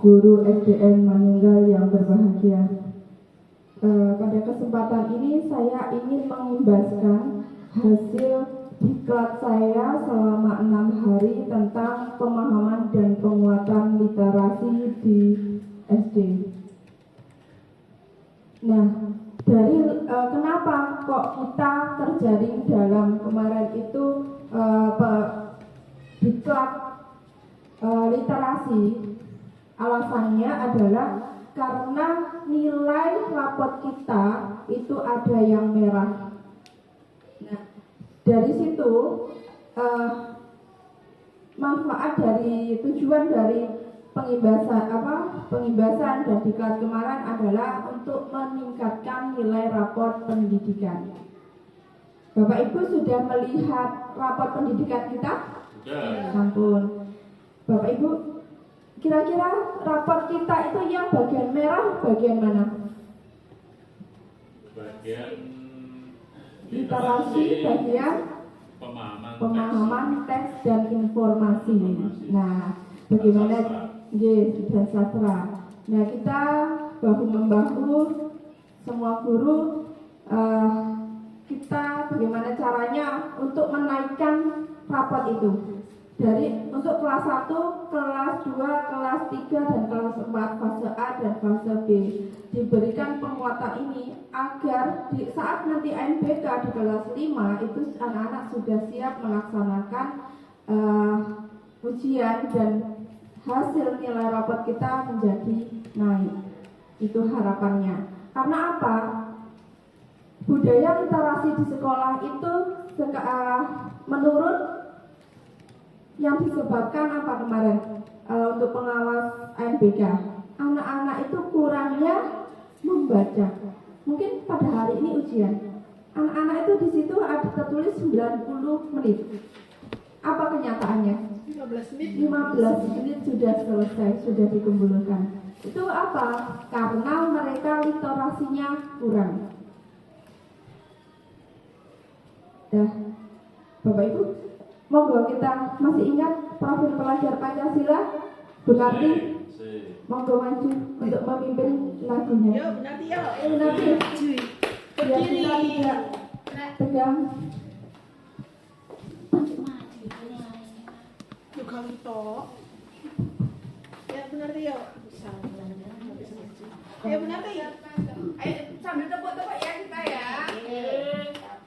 guru SDN Manunggal yang berbahagia. Pada kesempatan ini saya ingin mengimbaskan hasil diklat saya selama 6 hari tentang pemahaman dan penguatan literasi di SD. Nah, dari kenapa kok kita terjaring dalam kemarin itu diklat literasi, alasannya adalah karena nilai raport kita itu ada yang merah. Nah, dari situ manfaat dari tujuan dari pengimbasan dan diklat kemarin adalah untuk meningkatkan nilai raport pendidikan. Bapak Ibu sudah melihat raport pendidikan kita? Sudah. Ampun. Bapak Ibu, kira-kira raport kita itu yang bagian merah bagian mana? Bagian Literasi, bagian pemahaman teks dan informasi. Nah, bagaimana dan sastra. Nah, kita bahu membahu semua guru, kita bagaimana caranya untuk menaikkan raport itu. Dari untuk kelas 1, kelas 2, kelas 3, dan kelas 4 fase A dan fase B diberikan penguatan ini agar di saat nanti ANBK di kelas 5 itu anak-anak sudah siap melaksanakan ujian dan hasil nilai raport kita menjadi naik. Itu harapannya. Karena apa? Budaya literasi di sekolah itu menurun. Yang disebabkan apa kemarin untuk pengawas ANBK? Anak-anak itu kurangnya membaca. Mungkin pada hari ini ujian, anak-anak itu di situ ada tertulis 90 menit. Apa kenyataannya? 15 menit sudah selesai, sudah dikumpulkan. Itu apa? Karena mereka literasinya kurang. Bapak Ibu, monggo kita masih ingat profil pelajar Pancasila? Bu Nati, monggo maju untuk memimpin lagunya. Yuk, Nati yuk. Nati, biar kita tidak tegang. Yuk kali toh. Ya benar yuk. Ya benar ya. Ayo sambil tepuk-tepuk ya kita ya.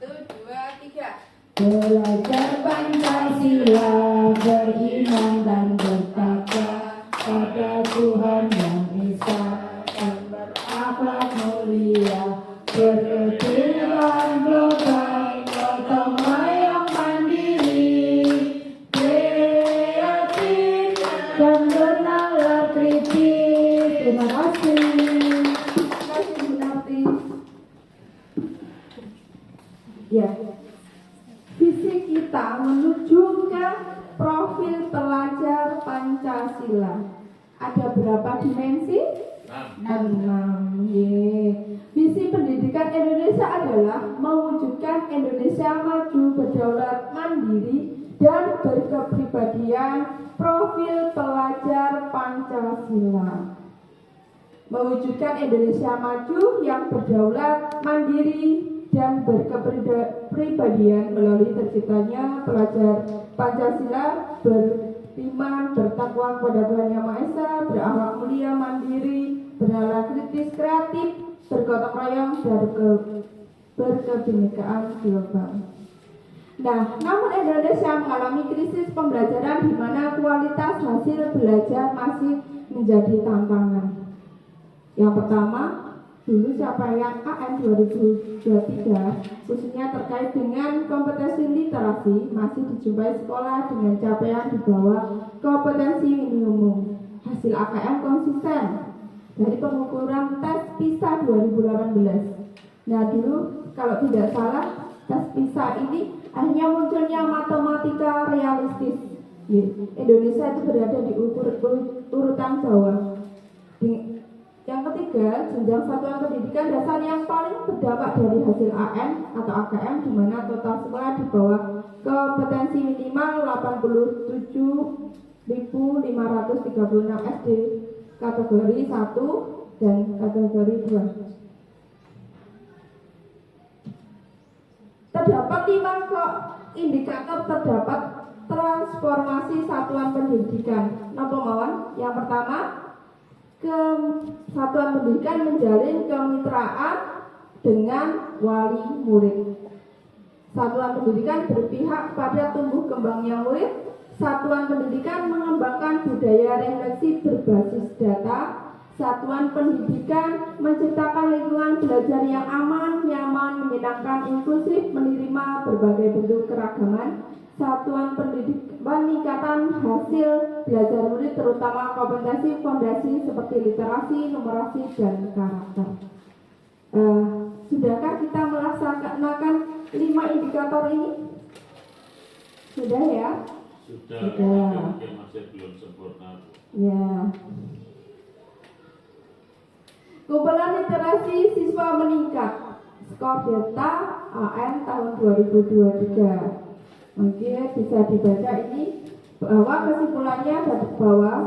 1, 2, 3. Belajar Pancasila, beriman dan bertakwa pada Tuhan yang Esa, dan berakhlak mulia, berkeadilan global, gotong royong mandiri, kreatif dan bernalar kritis. Terima kasih. Terima kasih Bu Nati. Ya. Visi kita menuju ke profil pelajar Pancasila. Ada berapa dimensi? 6. Visi pendidikan Indonesia adalah mewujudkan Indonesia maju, berdaulat, mandiri, dan berkepribadian. Profil pelajar Pancasila mewujudkan Indonesia maju yang berdaulat, mandiri, dan berkepribadian melalui terciptanya pelajar Pancasila beriman, bertakwa kepada Tuhan Yang Maha Esa, berakhlak mulia, mandiri, bernalar kritis, kreatif, bergotong royong, dan berkebinekaan global. Nah, namun Indonesia mengalami krisis pembelajaran di mana kualitas hasil belajar masih menjadi tantangan. Yang pertama, dulu capaian AN 2023 khususnya terkait dengan kompetensi literasi masih dijumpai sekolah dengan capaian di bawah kompetensi minimum. Hasil AKM konsisten dari pengukuran tes PISA 2018. Nah, dulu kalau tidak salah tes PISA ini akhirnya munculnya matematika realistis. Indonesia itu berada di urutan bawah. Yang ketiga, jenjang satuan pendidikan dasar yang paling berdampak dari hasil AN atau AKM, di mana total sekolah di bawah kompetensi minimal 87.536 SD kategori 1 dan kategori 2. Terdapat 5 indikator terdapat transformasi satuan pendidikan. Napa mawon? Yang pertama, satuan pendidikan menjalin kemitraan dengan wali murid. Satuan pendidikan berpihak pada tumbuh kembangnya murid. Satuan pendidikan mengembangkan budaya refleksi berbasis data. Satuan pendidikan menciptakan lingkungan belajar yang aman, nyaman, menyenangkan, inklusif, menerima berbagai bentuk keragaman. Satuan pendidikan peningkatan hasil belajar murid terutama kompetensi fondasi seperti literasi, numerasi, dan karakter. Sudahkah kita melaksanakan 5 indikator ini? Sudah ya? Sudah. Mungkin masih belum sempurna. Ya. Kumpulan literasi siswa meningkat. Skor Delta AN tahun 2023. Mungkin bisa dibaca ini bahwa kesimpulannya dari bawah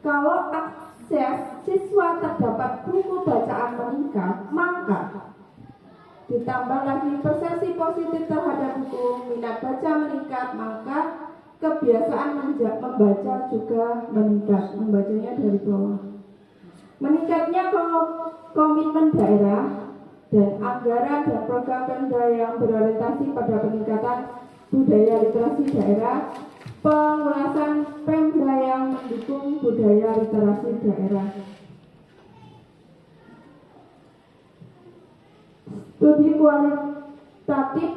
kalau akses siswa terdapat buku bacaan meningkat, maka ditambah lagi persepsi positif terhadap buku, minat baca meningkat, maka kebiasaan membaca juga meningkat. Membacanya dari bawah. Meningkatnya komitmen daerah dan anggaran dan program Pemda yang berorientasi pada peningkatan budaya literasi daerah, pengulasan Pemda yang mendukung budaya literasi daerah. Studi kualitatif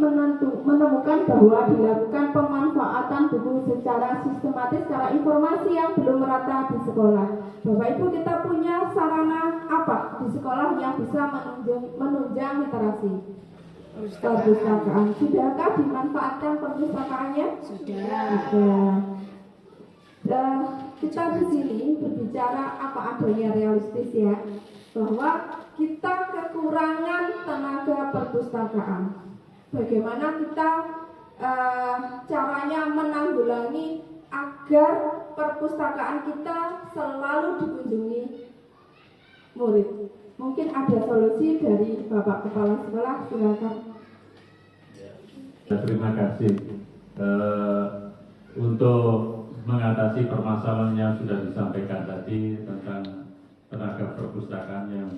menemukan bahwa dilakukan pemanfaatan buku secara sistematis secara informasi yang belum merata di sekolah. Bapak Ibu, kita punya sarana apa di sekolah yang bisa menunjang literasi? Perpustakaan. Sudahkah dimanfaatkan perpustakaannya? Sudah. Kita di sini berbicara apa adanya realistis ya, bahwa kita kekurangan tenaga perpustakaan. Bagaimana kita caranya menanggulangi agar perpustakaan kita selalu dikunjungi murid? Mungkin ada solusi dari Bapak Kepala Sekolah, silakan. Terima kasih. Untuk mengatasi permasalahan yang sudah disampaikan tadi tentang tenaga perpustakaan yang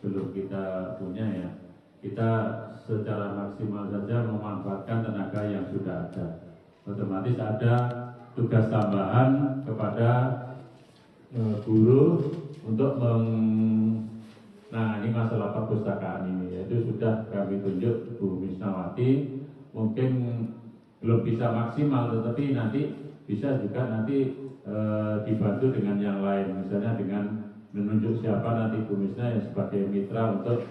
belum kita punya ya, kita secara maksimal saja memanfaatkan tenaga yang sudah ada. Otomatis ada tugas tambahan kepada guru untuk menangani masalah perpustakaan ini, yaitu sudah kami tunjuk Bu Misnawati. Mungkin belum bisa maksimal, tetapi nanti bisa juga nanti dibantu dengan yang lain, misalnya dengan menunjuk siapa nanti Bu Misna yang sebagai mitra untuk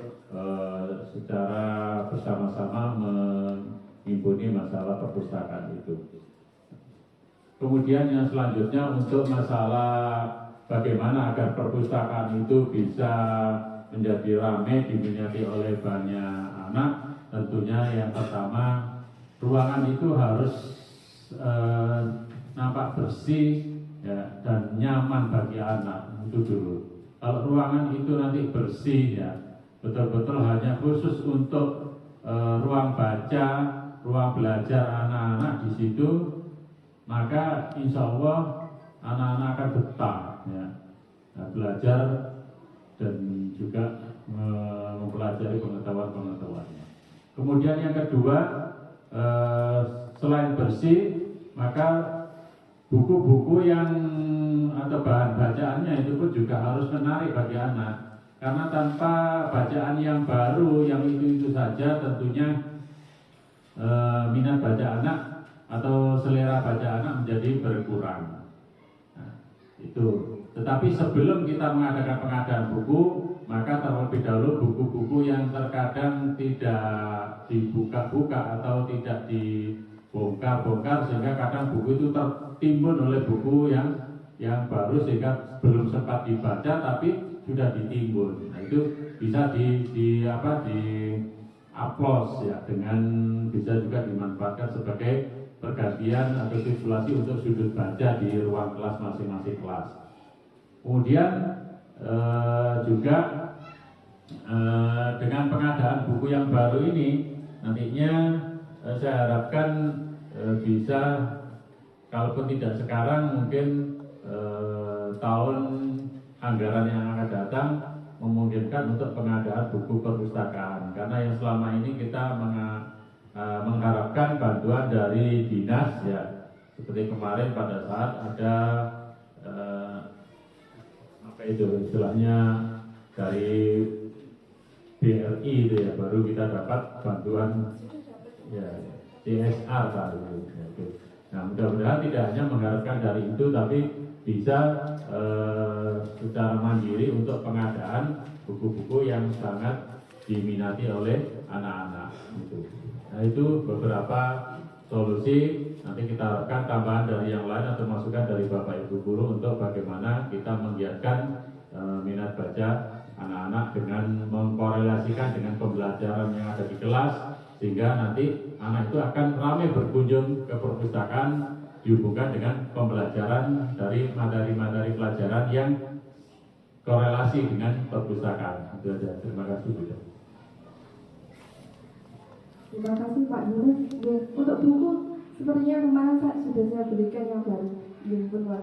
secara bersama-sama mengimpuni masalah perpustakaan itu. Kemudian yang selanjutnya untuk masalah bagaimana agar perpustakaan itu bisa menjadi ramai diminati oleh banyak anak, tentunya yang pertama ruangan itu harus nampak bersih ya, dan nyaman bagi anak, itu dulu. Kalau ruangan itu nanti bersih ya, betul-betul hanya khusus untuk ruang baca, ruang belajar anak-anak di situ, maka insya Allah anak-anak akan betah ya, belajar dan juga mempelajari pengetahuan-pengetahuannya. Kemudian yang kedua, selain bersih, maka buku-buku yang atau bahan bacaannya itu pun juga harus menarik bagi anak. Karena tanpa bacaan yang baru, yang itu saja tentunya minat baca anak atau selera baca anak menjadi berkurang. Nah, itu. Tetapi sebelum kita mengadakan pengadaan buku, maka terlebih dahulu buku-buku yang terkadang tidak dibuka-buka atau tidak dibongkar-bongkar, sehingga kadang buku itu tertimbun oleh buku yang baru sehingga belum sempat dibaca tapi sudah ditimbun. Nah, itu bisa di upload ya, dengan bisa juga dimanfaatkan sebagai pergantian atau sirkulasi untuk sudut baca di ruang kelas masing-masing kelas. Kemudian juga dengan pengadaan buku yang baru ini nantinya saya harapkan bisa, kalaupun tidak sekarang, mungkin tahun anggaran yang akan datang memungkinkan untuk pengadaan buku perpustakaan, karena yang selama ini kita mengharapkan bantuan dari dinas, ya, seperti kemarin pada saat ada apa itu istilahnya dari BRI itu ya, baru kita dapat bantuan ya CSR tadi. Nah, mudah-mudahan tidak hanya mengharapkan dari itu, tapi bisa secara mandiri untuk pengadaan buku-buku yang sangat diminati oleh anak-anak. Nah, itu beberapa solusi. Nanti kita harapkan tambahan dari yang lain atau masukan dari Bapak Ibu guru untuk bagaimana kita menggiatkan minat baca anak-anak dengan mengkorelasikan dengan pembelajaran yang ada di kelas, sehingga nanti anak itu akan ramai berkunjung ke perpustakaan dihubungkan dengan pembelajaran dari materi-materi pelajaran yang korelasi dengan perpustakaan. Itu saja. Terima kasih. Terima kasih Pak Yunus. Ya, untuk buku sepertinya kemarin sudah saya berikan yang baru. Ya, benar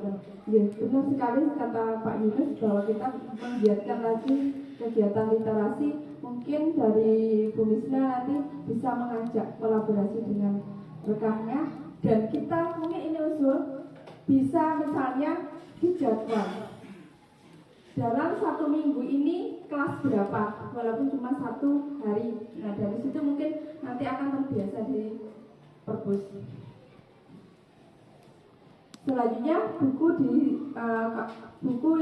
sekali kata Pak Yunus bahwa kita menggiatkan lagi kegiatan literasi. Mungkin dari Bu Misna nanti bisa mengajak kolaborasi dengan rekannya, dan kita mungkin ini usul bisa misalnya dijadwal dalam 1 minggu ini kelas berapa, walaupun cuma 1 hari. Nah, dari situ mungkin nanti akan terbiasa di perpus. Selanjutnya buku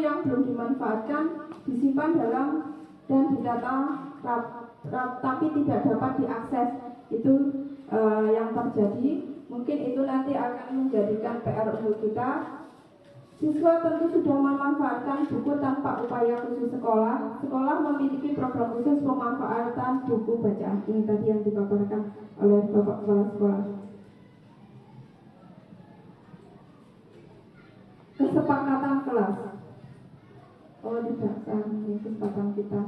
yang belum dimanfaatkan disimpan dalam dan ditata tapi tidak dapat diakses. Itu yang terjadi. Mungkin itu nanti akan menjadikan PR untuk kita. Siswa tentu sudah memanfaatkan buku tanpa upaya khusus sekolah. Sekolah memiliki program khusus pemanfaatan buku bacaan. Ini tadi yang dipaparkan oleh Bapak Kepala Sekolah. Kesepakatan kelas. Oh, tidak, ini kesempatan kita.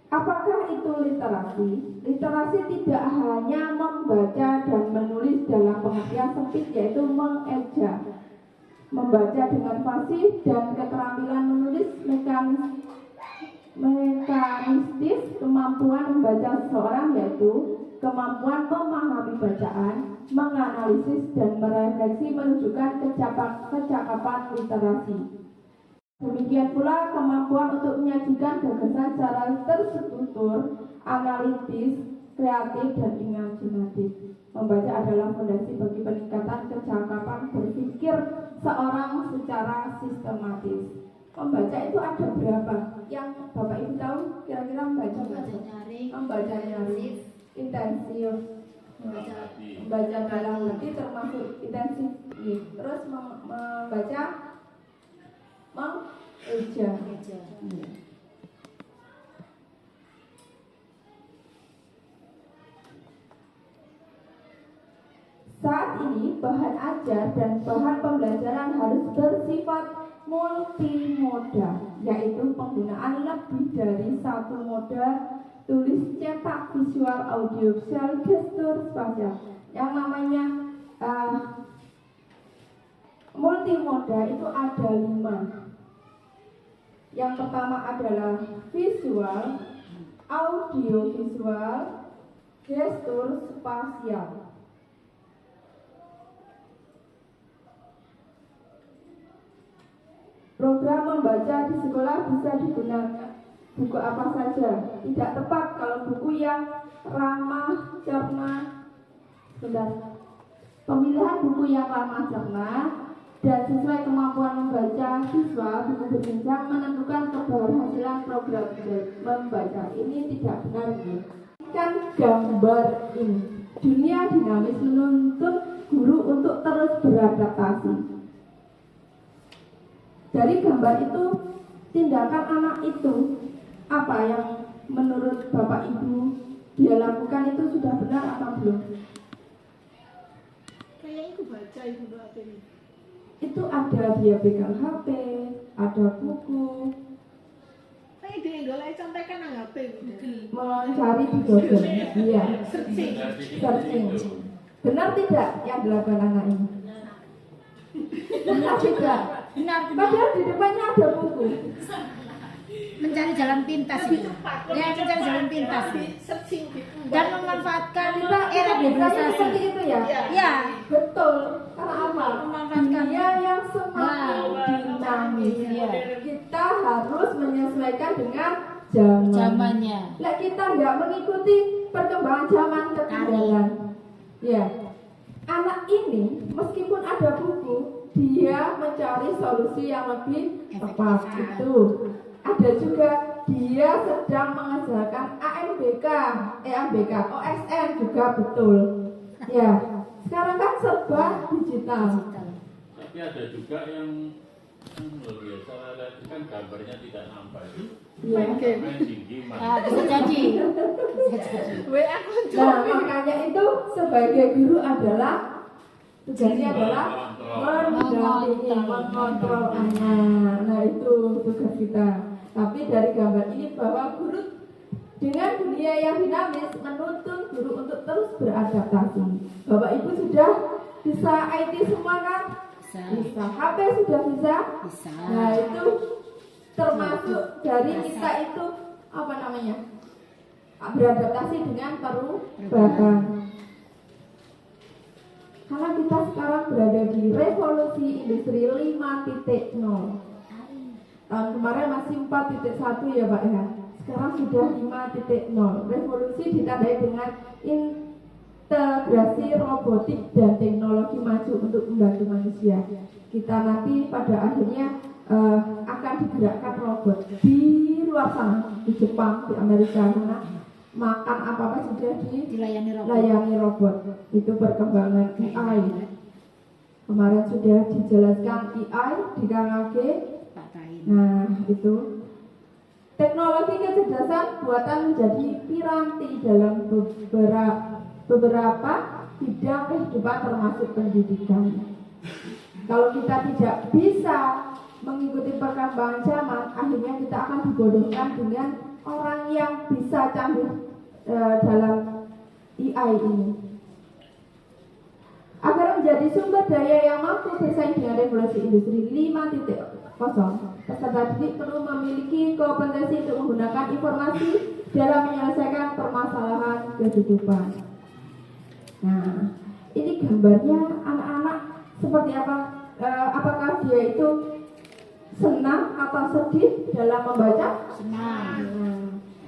Apakah itu literasi? Literasi tidak hanya membaca dan menulis dalam pengertian sempit, yaitu mengeja. Membaca dengan fasih dan keterampilan menulis mekanistis, kemampuan membaca seseorang, yaitu kemampuan memahami bacaan, menganalisis dan merefleksi menunjukkan kecakapan literasi. Demikian pula kemampuan untuk menyajikan gagasan secara terstruktur, analitis, kreatif, dan imajinatif. Membaca adalah fondasi bagi peningkatan kecakapan berpikir seorang secara sistematis. Membaca itu ada berapa? Yang Bapak Ibu tahu kira-kira membaca nyaring, intensif, membaca dalam hati termasuk intensif, terus membaca mengeja. Saat ini bahan ajar dan bahan pembelajaran harus bersifat multimoda, yaitu penggunaan lebih dari satu moda: tulis, cetak, visual, audiovisual, gestur, spasial. Yang namanya multimoda itu ada 5. Yang pertama adalah visual, audiovisual, gestur, spasial. Program membaca di sekolah bisa digunakan buku apa saja. Tidak tepat kalau buku yang ramah cerna. Pemilihan buku yang ramah cerna dan sesuai kemampuan membaca siswa, buku berjenjang menentukan keberhasilan program membaca. Ini tidak benar. Kan gambar ini, dunia dinamis menuntut guru untuk terus beradaptasi. Dari gambar itu, tindakan anak itu apa yang menurut Bapak Ibu dia lakukan itu sudah benar apa belum. Kayak itu baca ibu doa ini. Itu ada dia pegang HP, ada buku, Kayak dia enggak lain contekan nang HP gitu. mencari di Google, iya, Searching. searching. Benar tidak yang dilakukan anak ini? Benar tidak? Benar, benar. Padahal di depannya ada buku. Mencari jalan pintas Lebih itu. cepat. Ya, mencari jalan pintas. Lebih searching gitu. Dan memanfaatkan Kita era biasanya seperti globalisasi. itu ya. Ya, Betul. Karena apa? memanfaatkan Dunia yang semakin dinamis. Iya. Kita harus menyesuaikan dengan zaman. zamannya. Lah kita nggak mengikuti perkembangan zaman ketinggalan. Ya. Anak ini meskipun ada buku, dia mencari solusi yang lebih tepat itu. Ada juga dia sedang mengerjakan AMBK, OSN juga betul. Ya. Sekarang kan serba digital. Tapi ada juga yang luar biasa, lihat kan gambarnya tidak nampak itu. Ya. Main tinggi Ah, bisa jadi. Bisa jadi. WA konco. Nah, makanya itu sebagai guru adalah tugasnya adalah mendampingi, mengontrol anak. Nah, itu tugas kita. Tapi dari gambar ini bahwa guru dengan dunia yang dinamis menuntun guru untuk terus beradaptasi. Bapak Ibu sudah bisa IT semua kan? Bisa. Bisa. HP sudah bisa? Bisa. Nah, itu termasuk dari kita itu apa namanya? Beradaptasi dengan perubahan. Karena kita sekarang berada di revolusi industri 5.0. Tahun kemarin masih 4.1 ya Pak ya. Sekarang sudah 5.0. Revolusi ditandai dengan integrasi robotik dan teknologi maju untuk membantu manusia. Kita nanti pada akhirnya akan digerakkan robot di luar sana, di Jepang, di Amerika sana. Makan apa-apa sudah Dilayani robot. dilayani robot. Itu perkembangan AI. Kemarin sudah dijelaskan AI di KKG. Pak Tain. Nah, itu teknologi kecerdasan buatan menjadi piranti dalam beberapa bidang kehidupan termasuk pendidikan. Kalau kita tidak bisa mengikuti perkembangan zaman, akhirnya kita akan dibodohkan dengan orang yang bisa canggih dalam AI ini. Agar menjadi sumber daya yang mampu bersaing dengan revolusi industri 5.0, peserta didik perlu memiliki kompetensi untuk menggunakan informasi dalam menyelesaikan permasalahan kehidupan. Nah, ini gambarnya anak-anak seperti apa? Apakah dia itu senang atau sedih dalam membaca? Senang.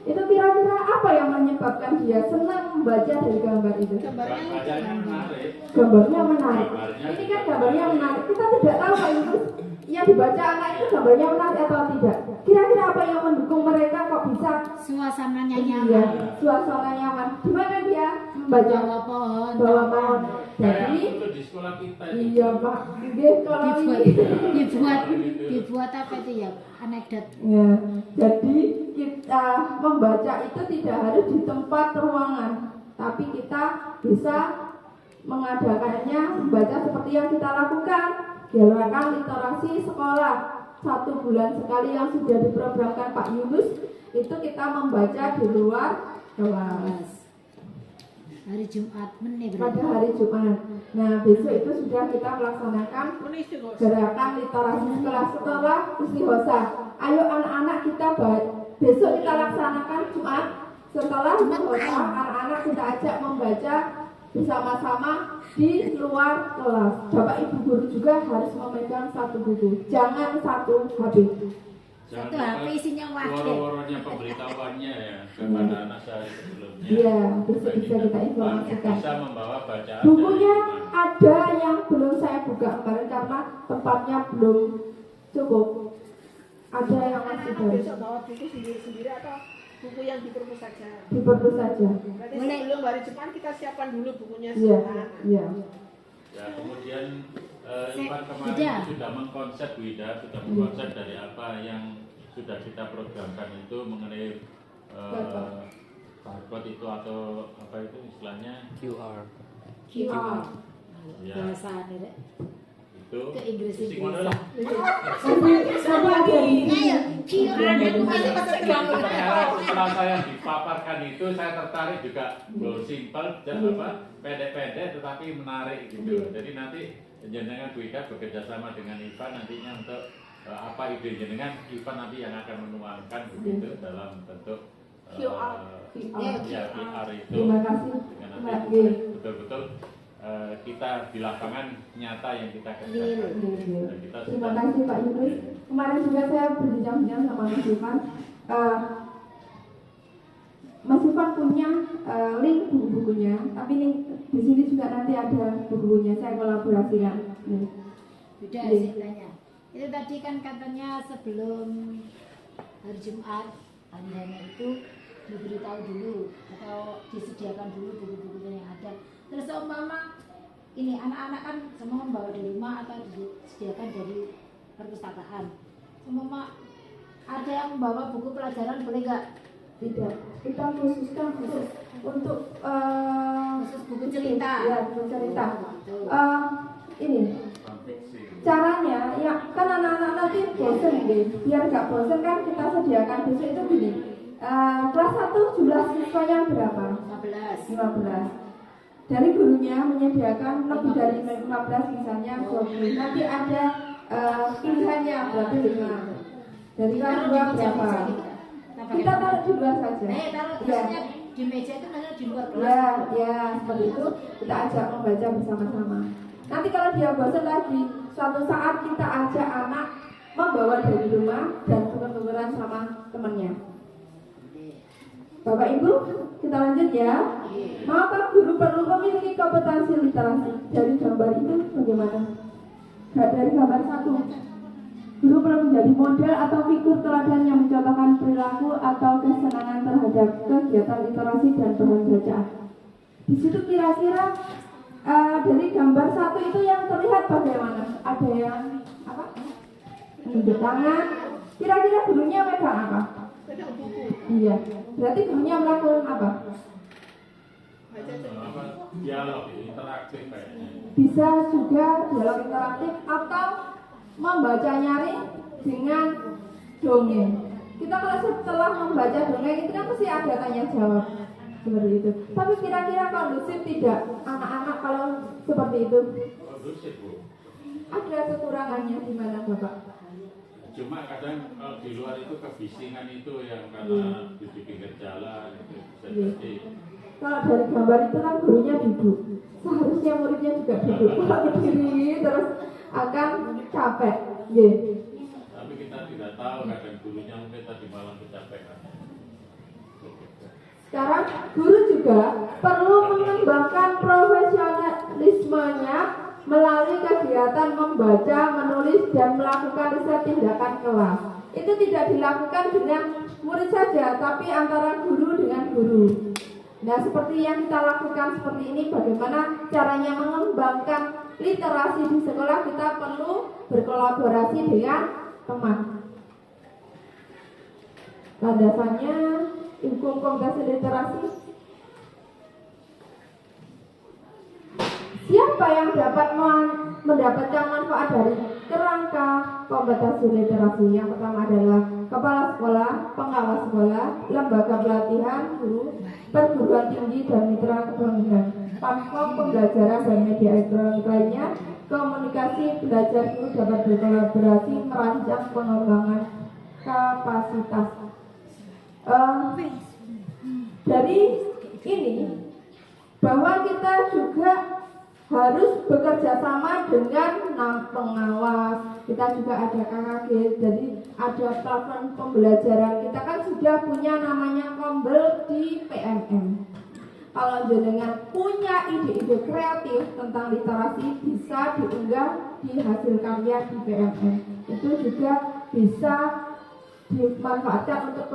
Itu kira-kira apa yang menyebabkan dia senang membaca dari gambar itu? Bacanya menarik. Gambarnya menarik. Ini kan gambarnya menarik. Kita tidak tahu Pak Yunus yang dibaca anak itu gambarnya menarik atau tidak. Kira-kira apa yang mendukung mereka kok bisa? Suasananya Iya, nyaman. suasana nyaman. Gimana dia membaca? Bawah pohon. Bawah pohon. Jadi, Itu di sekolah kita itu. iya Pak. Nggih, kalau dibuat ini. dibuat apa itu ya? Anekdot. Ya, jadi kita membaca itu tidak harus di tempat ruangan, tapi kita bisa mengadakannya membaca seperti yang kita lakukan. Gerakan literasi sekolah 1 bulan sekali yang sudah diprogramkan Pak Yunus, itu kita membaca di luar kelas Hari Jumat meneh pada berarti. hari Jumat. Nah, besok itu sudah kita melaksanakan gerakan literasi sekolah istighosah. Ayo anak-anak kita besok kita laksanakan Jumat. Setelah istighosah, anak-anak kita ajak membaca bersama-sama di luar kelas. Bapak Ibu guru juga harus memegang 1 buku, jangan 1 HP. Satu HP isinya wakil. Woro-woronya pemberitahuannya ya kepada anak saya sebelumnya. Iya, besok bisa kita informasikan. Bisa membawa bacaan. Bukunya dari- ada yang belum saya buka kemarin karena tempatnya belum cukup. Ada yang masih baru. Besok bawa buku sendiri-sendiri atau buku yang di perpus saja. Diperlu saja. Berarti sebelum hari Jepang kita siapkan dulu bukunya Iya, semua. iya. Ya, kemudian Ivan kemarin Wida. sudah mengkonsep Wida, sudah mengkonsep dari apa yang sudah kita programkan itu mengenai barcode itu atau apa itu istilahnya QR. QR. ya Bahasa Rek. itu Ke Inggris sing Inggris. ngono lah. Ayo, QR aku masih Setelah saya dipaparkan itu saya tertarik juga simple dan apa pendek-pendek tetapi menarik gitu. Jadi nanti jenengan Bu Ika bekerja sama dengan Ivan nantinya untuk apa ide jenengan Ivan nanti yang akan menuangkan begitu dalam bentuk QR. ya QR itu Terima kasih. dengan Mbak nanti G. betul-betul kita di lapangan nyata yang kita Iya. kerjakan. Dan kita Terima sudah kasih Pak Yunus. Kemarin juga saya berbincang-bincang sama Mas Ivan. Mas Ivan punya link buku-bukunya, tapi link di sini juga nanti ada buku-bukunya. Saya kolaborasikan. Beda sih tanya. Itu tadi kan katanya sebelum hari Jumat hari itu diberitahu dulu atau disediakan dulu buku-bukunya yang ada. Terus umpama ini anak-anak kan semua membawa dari rumah atau disediakan dari perpustakaan. Umpama ada yang membawa buku pelajaran boleh nggak? Tidak, kita khususkan khusus untuk Khusus buku cerita. Ya, buku cerita. Betul. Ini konfiksi. caranya, ya kan anak-anak nanti bosen gitu. Biar nggak bosen kan kita sediakan besok itu gini. Kelas 1 jumlah siswanya berapa? 15. 15. Dari gurunya menyediakan lebih dari 15 misalnya 20. Nanti ada pilihannya berarti 5. Dari kelas 2 berapa? Kita taruh di luar saja. Taruh Ya. maksudnya di meja itu maksudnya di luar kelas. Ya, ya seperti itu kita ajak membaca bersama-sama. Nanti kalau dia bosan lagi, suatu saat kita ajak anak membawa dari rumah dan tuker-tukeran sama temannya. Bapak Ibu, kita lanjut ya. Maka guru perlu memiliki kompetensi literasi. Dari gambar itu bagaimana? Dari gambar 1. Guru perlu menjadi model atau figur teladan yang mencontohkan perilaku atau kesenangan terhadap kegiatan literasi dan bahan bacaan. Di situ kira-kira dari gambar 1 itu yang terlihat bagaimana? Ada yang apa? Menunjuk tangan. Kira-kira gurunya megang apa? Iya. Berarti gurunya melakukan apa? Apa dialog interaktif kayaknya. Bisa juga dialog interaktif atau membaca nyaring dengan dongeng. Kita kalau setelah membaca dongeng itu kan pasti ada tanya jawab seperti itu. Tapi kira-kira kondusif tidak anak-anak kalau seperti itu? Kondusif Bu. Ada kekurangannya di mana Bapak? Cuma kadang kalau di luar itu kebisingan itu yang karena di pinggir jalan itu bisa jadi. Kalau dari gambar itu kan gurunya duduk. Seharusnya muridnya juga duduk. Kalau berdiri terus akan capek. Tapi kita tidak tahu kadang gurunya mungkin tadi malam kecapekan. Sekarang guru juga perlu mengembangkan profesionalismenya melalui kegiatan membaca, menulis, dan melakukan riset tindakan kelas. Itu tidak dilakukan dengan murid saja, tapi antara guru dengan guru. Nah, seperti yang kita lakukan seperti ini, bagaimana caranya mengembangkan literasi di sekolah, kita perlu berkolaborasi dengan teman. Landasannya hukum kompetensi literasi. Siapa yang dapat mendapatkan manfaat dari kerangka kompetensi literasi? Yang pertama adalah kepala sekolah, pengawas sekolah, lembaga pelatihan guru, perguruan tinggi dan mitra kepemimpinan, platform pembelajaran dan media elektronik lainnya. Komunikasi belajar guru dapat berkolaborasi merancang pengembangan kapasitas. Dari ini bahwa kita juga harus bekerja sama dengan pengawas. Kita juga ada KKG, jadi ada platform pembelajaran. Kita kan sudah punya namanya Kombel di PMM. Kalau jenengan punya ide-ide kreatif tentang literasi, bisa diunggah di hasil karya di PMM. Itu juga bisa dimanfaatkan untuk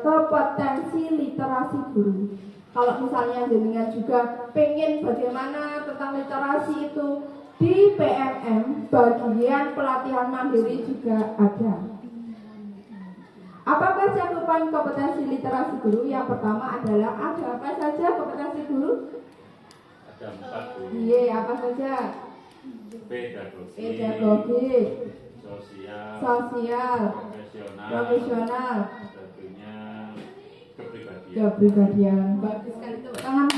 kompetensi literasi guru. Kalau misalnya jenengan juga pengen bagaimana tentang literasi itu di PMM, bagian pelatihan mandiri juga ada. Apakah cakupan kompetensi literasi guru? Yang pertama adalah ada apa saja kompetensi guru? Ada 4 guru. Iya, apa saja? Pedagogi, sosial, profesional, tentunya kepribadian. kepribadian. Bagus sekali, tepuk tangan.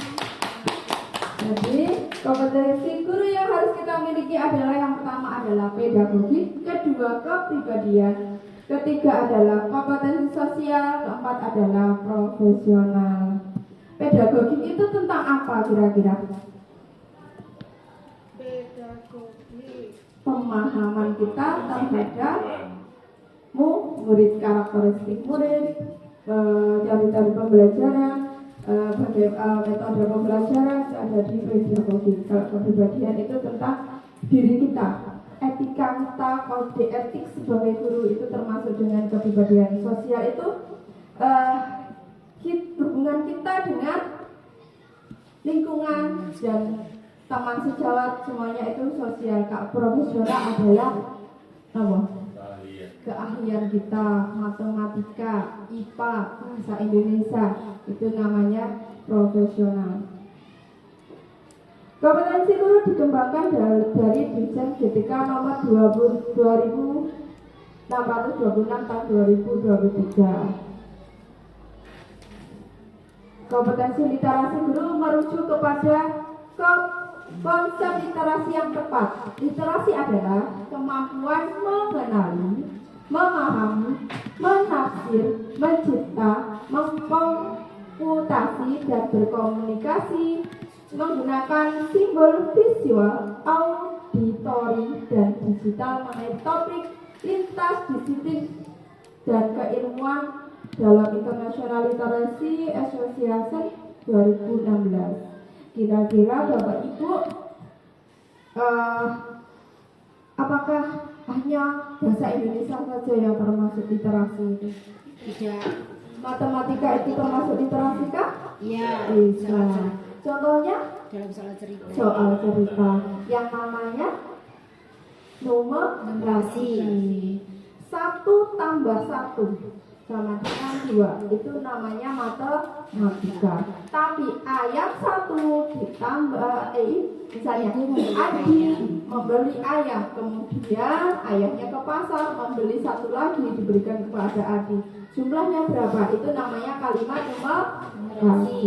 Jadi kompetensi guru yang harus kita miliki adalah yang pertama adalah pedagogi, kedua kepribadian, ketiga adalah kompetensi sosial, keempat adalah profesional. Pedagogi itu tentang apa kira-kira? Pedagogi. Pemahaman kita terhadap murid, karakteristik murid, teori-teori pembelajaran, metode pembelajaran ada di pedagogi. Kalau kepribadian itu tentang diri kita, etika kita, kode etik sebagai guru itu termasuk dengan kepribadian. Sosial itu hubungan kita dengan lingkungan dan teman sejawat, semuanya itu sosial. Kak, profesional adalah apa? Keahlian kita, matematika, IPA, bahasa Indonesia, itu namanya profesional. Kompetensi guru dikembangkan dari Dirjen GTK nomor 2626 tahun 2023. Kompetensi literasi guru merujuk kepada konsep literasi yang tepat. Literasi adalah kemampuan mengenali, memahami, menafsir, mencipta, mengkomputasi, dan berkomunikasi menggunakan simbol visual, auditori, dan digital mengenai topik lintas disiplin dan keilmuan dalam International Literacy Association 2016. Kira-kira Bapak Ibu, apakah hanya bahasa Indonesia saja yang termasuk literasi itu? Tidak. Matematika itu termasuk literasi kah? Iya. Bisa. Contohnya? Dalam soal cerita. Soal cerita yang namanya numerasi. 1 tambah 1 sama dengan 2, itu namanya matematika. Tapi ayam 1 ditambah misalnya Adi membeli ayam, kemudian ayamnya ke pasar membeli 1 lagi diberikan kepada Adi. Jumlahnya berapa? Itu namanya kalimat numerasi.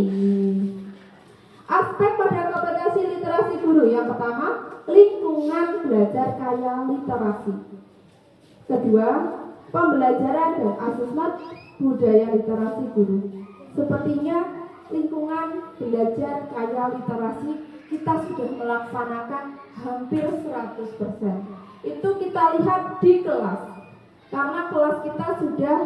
Aspek pada kompetensi literasi guru yang pertama, lingkungan belajar kaya literasi. Kedua, pembelajaran dan asesmen budaya literasi guru. Sepertinya lingkungan belajar kaya literasi kita sudah melaksanakan hampir 100%. Itu kita lihat di kelas. Karena kelas kita sudah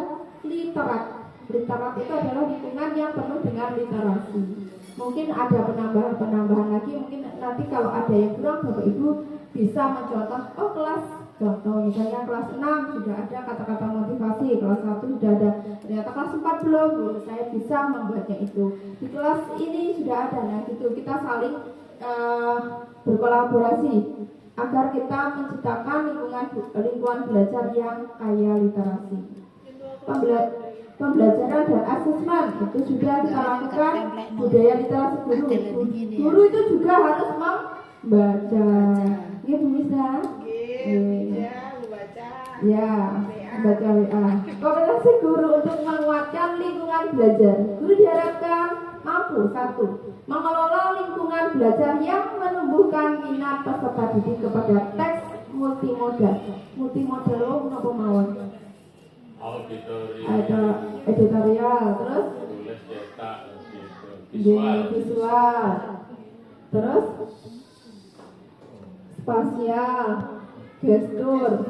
literat. Literat itu adalah lingkungan yang penuh dengan literasi. Mungkin ada penambahan lagi, mungkin nanti kalau ada yang kurang Bapak Ibu bisa mencontoh, oh kelas contoh misalnya kelas 6 sudah ada kata-kata motivasi, kelas 1 sudah ada, ternyata kelas 4 belum, saya bisa membuatnya itu. Di kelas ini sudah ada, nah gitu kita saling berkolaborasi agar kita menciptakan lingkungan belajar yang kaya literasi. Pembelajaran dan asesmen itu juga kita lakukan budaya literasi guru. Guru itu juga harus membaca. Ini bisa. Ya, baca WA. Kompetensi guru untuk menguatkan lingkungan belajar. Guru diharapkan mampu 1. Mengelola lingkungan belajar yang menumbuhkan minat peserta didik kepada teks multimodal. Multimodal apa mawon? Editorial, terus tulis, cetak, gitu. visual, terus spasial, gestur.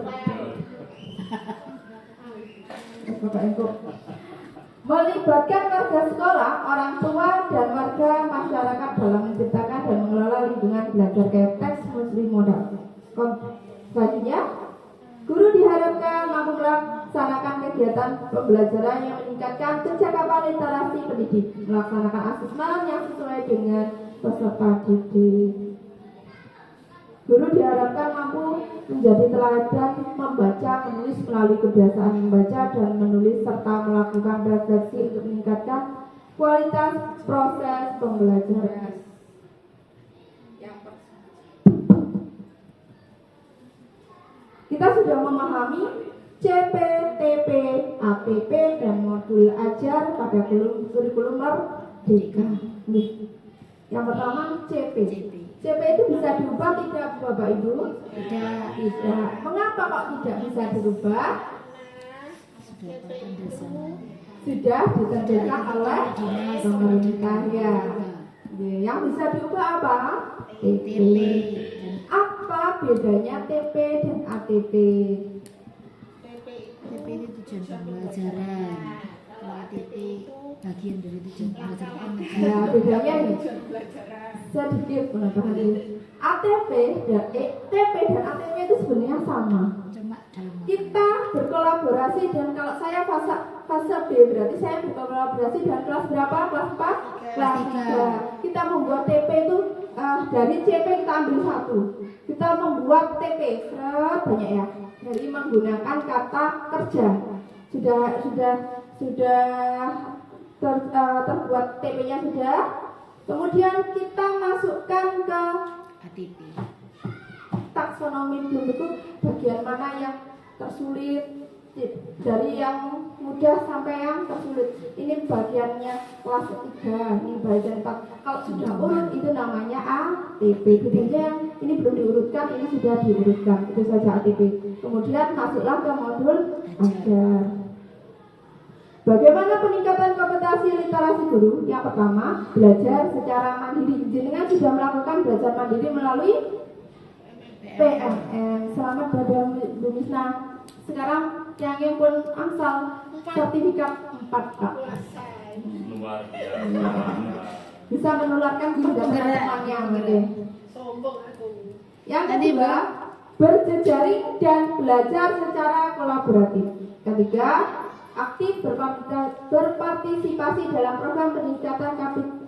Melibatkan warga sekolah, orang tua, dan warga masyarakat dalam menciptakan dan mengelola lingkungan belajar teks multimodal. Selanjutnya, guru diharapkan mampu melaksanakan kegiatan pembelajaran yang meningkatkan pencakapan literasi pendidik, melaksanakan asesmen yang sesuai dengan peserta didik. Guru diharapkan mampu menjadi teladan membaca, menulis melalui kebiasaan membaca dan menulis serta melakukan refleksi untuk meningkatkan kualitas proses pembelajaran. Yang pertama. Kita sudah memahami CP, TP, ATP, dan modul ajar pada kurikulum merdeka. Yang pertama CP. CP itu bisa diubah tidak Bapak Ibu? Tidak. Mengapa kok tidak bisa dirubah? Sudah ditentukan oleh pemerintah ya. Yang bisa diubah apa? TP. Apa bedanya TP dan ATP? TP itu tujuan pembelajaran, kalau ATP bagian dari tujuan pembelajaran. Nah, bedanya ini sedikit penambahan ini. ATP dan TP dan ATP itu sebenarnya sama. Cuma dalam Kita berkolaborasi dan kalau saya fase B berarti saya berkolaborasi dan kelas berapa? Kelas 4? Kelas 3. Kita membuat TP itu dari CP kita ambil satu. Kita membuat TP banyak ya. Dari menggunakan kata kerja. Sudah terbuat TP-nya sudah. Kemudian kita masukkan ke ATP. taksonomi belum itu bagian mana yang tersulit, dari yang mudah sampai yang tersulit. Ini bagiannya kelas 3, ini bagian 4. Kalau sudah urut itu namanya ATP. Bedanya ini belum diurutkan, ini sudah diurutkan. Itu saja ATP. Kemudian masuklah ke modul ajar. Bagaimana peningkatan kompetensi literasi guru? Yang pertama, belajar secara mandiri. Jenengan sudah melakukan belajar mandiri melalui PMM. Selamat pada Bu Misna. Sekarang yang pun Amsal sertifikat 4 Kak. Luar biasa. Bisa menularkan kepada teman-temannya. Oke. Sombong aku. Yang kedua, berjejaring dan belajar secara kolaboratif. Ketiga, aktif berpartisipasi dalam program peningkatan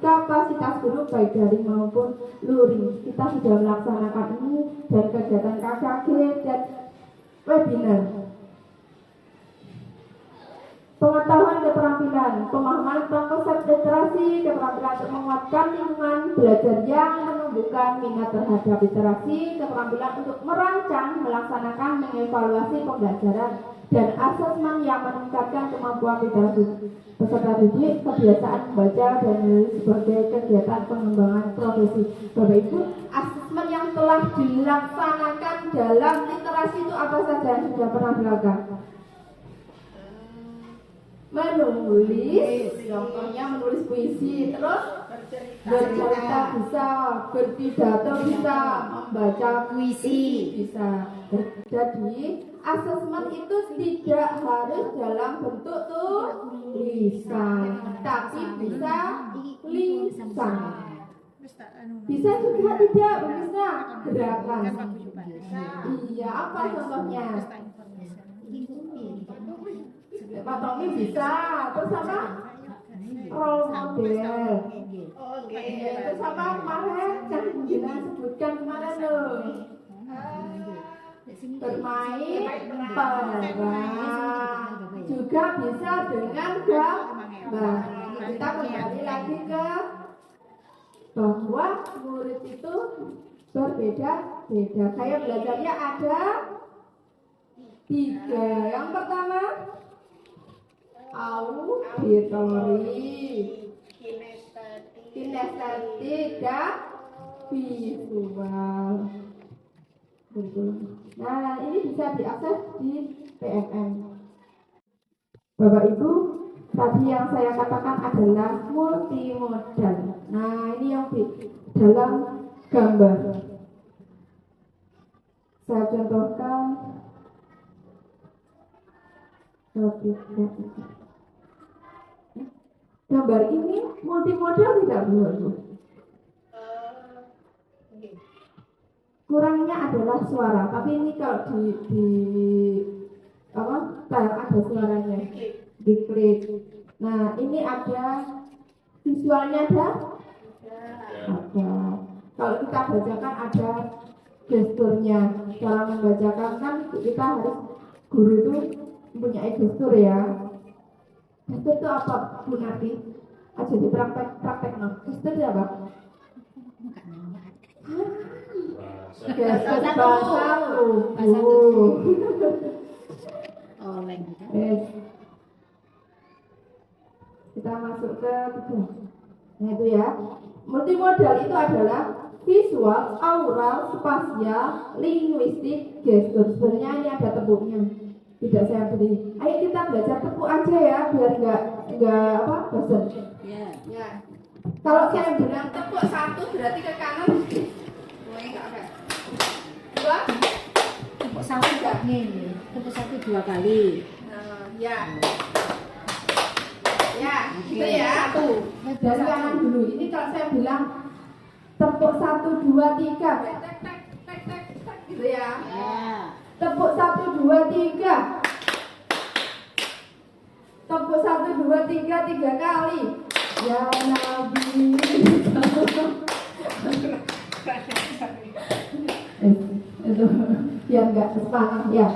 kapasitas guru baik daring maupun luring. Kita sudah melaksanakan ini dan kegiatan KKG dan webinar. Pengetahuan keterampilan, pemahaman tentang konsep literasi, keterampilan untuk menguatkan lingkungan belajar yang menumbuhkan minat terhadap literasi, keterampilan untuk merancang, melaksanakan, mengevaluasi pembelajaran, dan asesmen yang meningkatkan kemampuan literasi peserta didik, kebiasaan membaca dan menulis sebagai kegiatan pengembangan profesi. Bapak Ibu, asesmen yang telah dilaksanakan dalam literasi itu apa saja yang sudah pernah dilakukan? Menulis, contohnya menulis puisi, terus bercerita bisa, berpidato bisa, membaca puisi bisa. Jadi asesmen itu tidak harus dalam bentuk tulisan, tapi bisa lisan. Bisa juga tidak, bisa gerakan. Iya, apa contohnya? Pak Tommy bisa, terus apa? Role model. Terus apa kemarin yang jenengan sebutkan kemarin loh? Bermain peran. Juga bisa dengan gambar. Kita kembali lagi ke bahwa murid itu berbeda-beda. Kayak belajarnya ada 3. Yang pertama auditori, kinestetik, dan visual. Nah, ini bisa diakses di PMM. Bapak Ibu, tadi yang saya katakan adalah multimodal. Nah, ini yang di dalam gambar. Saya contohkan. Gambar ini multimodal tidak Bu? Kurangnya adalah suara, tapi ini kalau ada suaranya, diklik. Nah, ini ada visualnya ada. Kalau kita bacakan ada gesturnya, cara membacakan kan kita harus guru itu mempunyai gestur ya. Gestur itu apa Bu Nati? Aja praktek no. Gestur itu apa? Gestur bahasa tubuh. Oleng gitu. Kita masuk ke tiga. Nah itu ya. Multimodal itu adalah visual, aural, spasial, linguistik, gestur. Sebenarnya ini ada tepuknya. Tidak saya beri. Ayo kita belajar tepuk aja ya, biar nggak apa bosan. Ya. Ya. Kalau saya bilang Tepuk 1 berarti ke kanan. Mulai enggak ada. 2. Tepuk satu enggak nih. Tepuk satu 2 kali. Nah, ya. Ya, Oke. gitu ya. dari kanan dulu. Ini kalau saya bilang tepuk 1, 2, 3. Tek tek tek tek tek tek gitu ya. Ya. Tepuk 1, 2, 3. Tepuk 1, 2, 3 kali. Ya Nabi. Itu biar nggak sepanjang ya.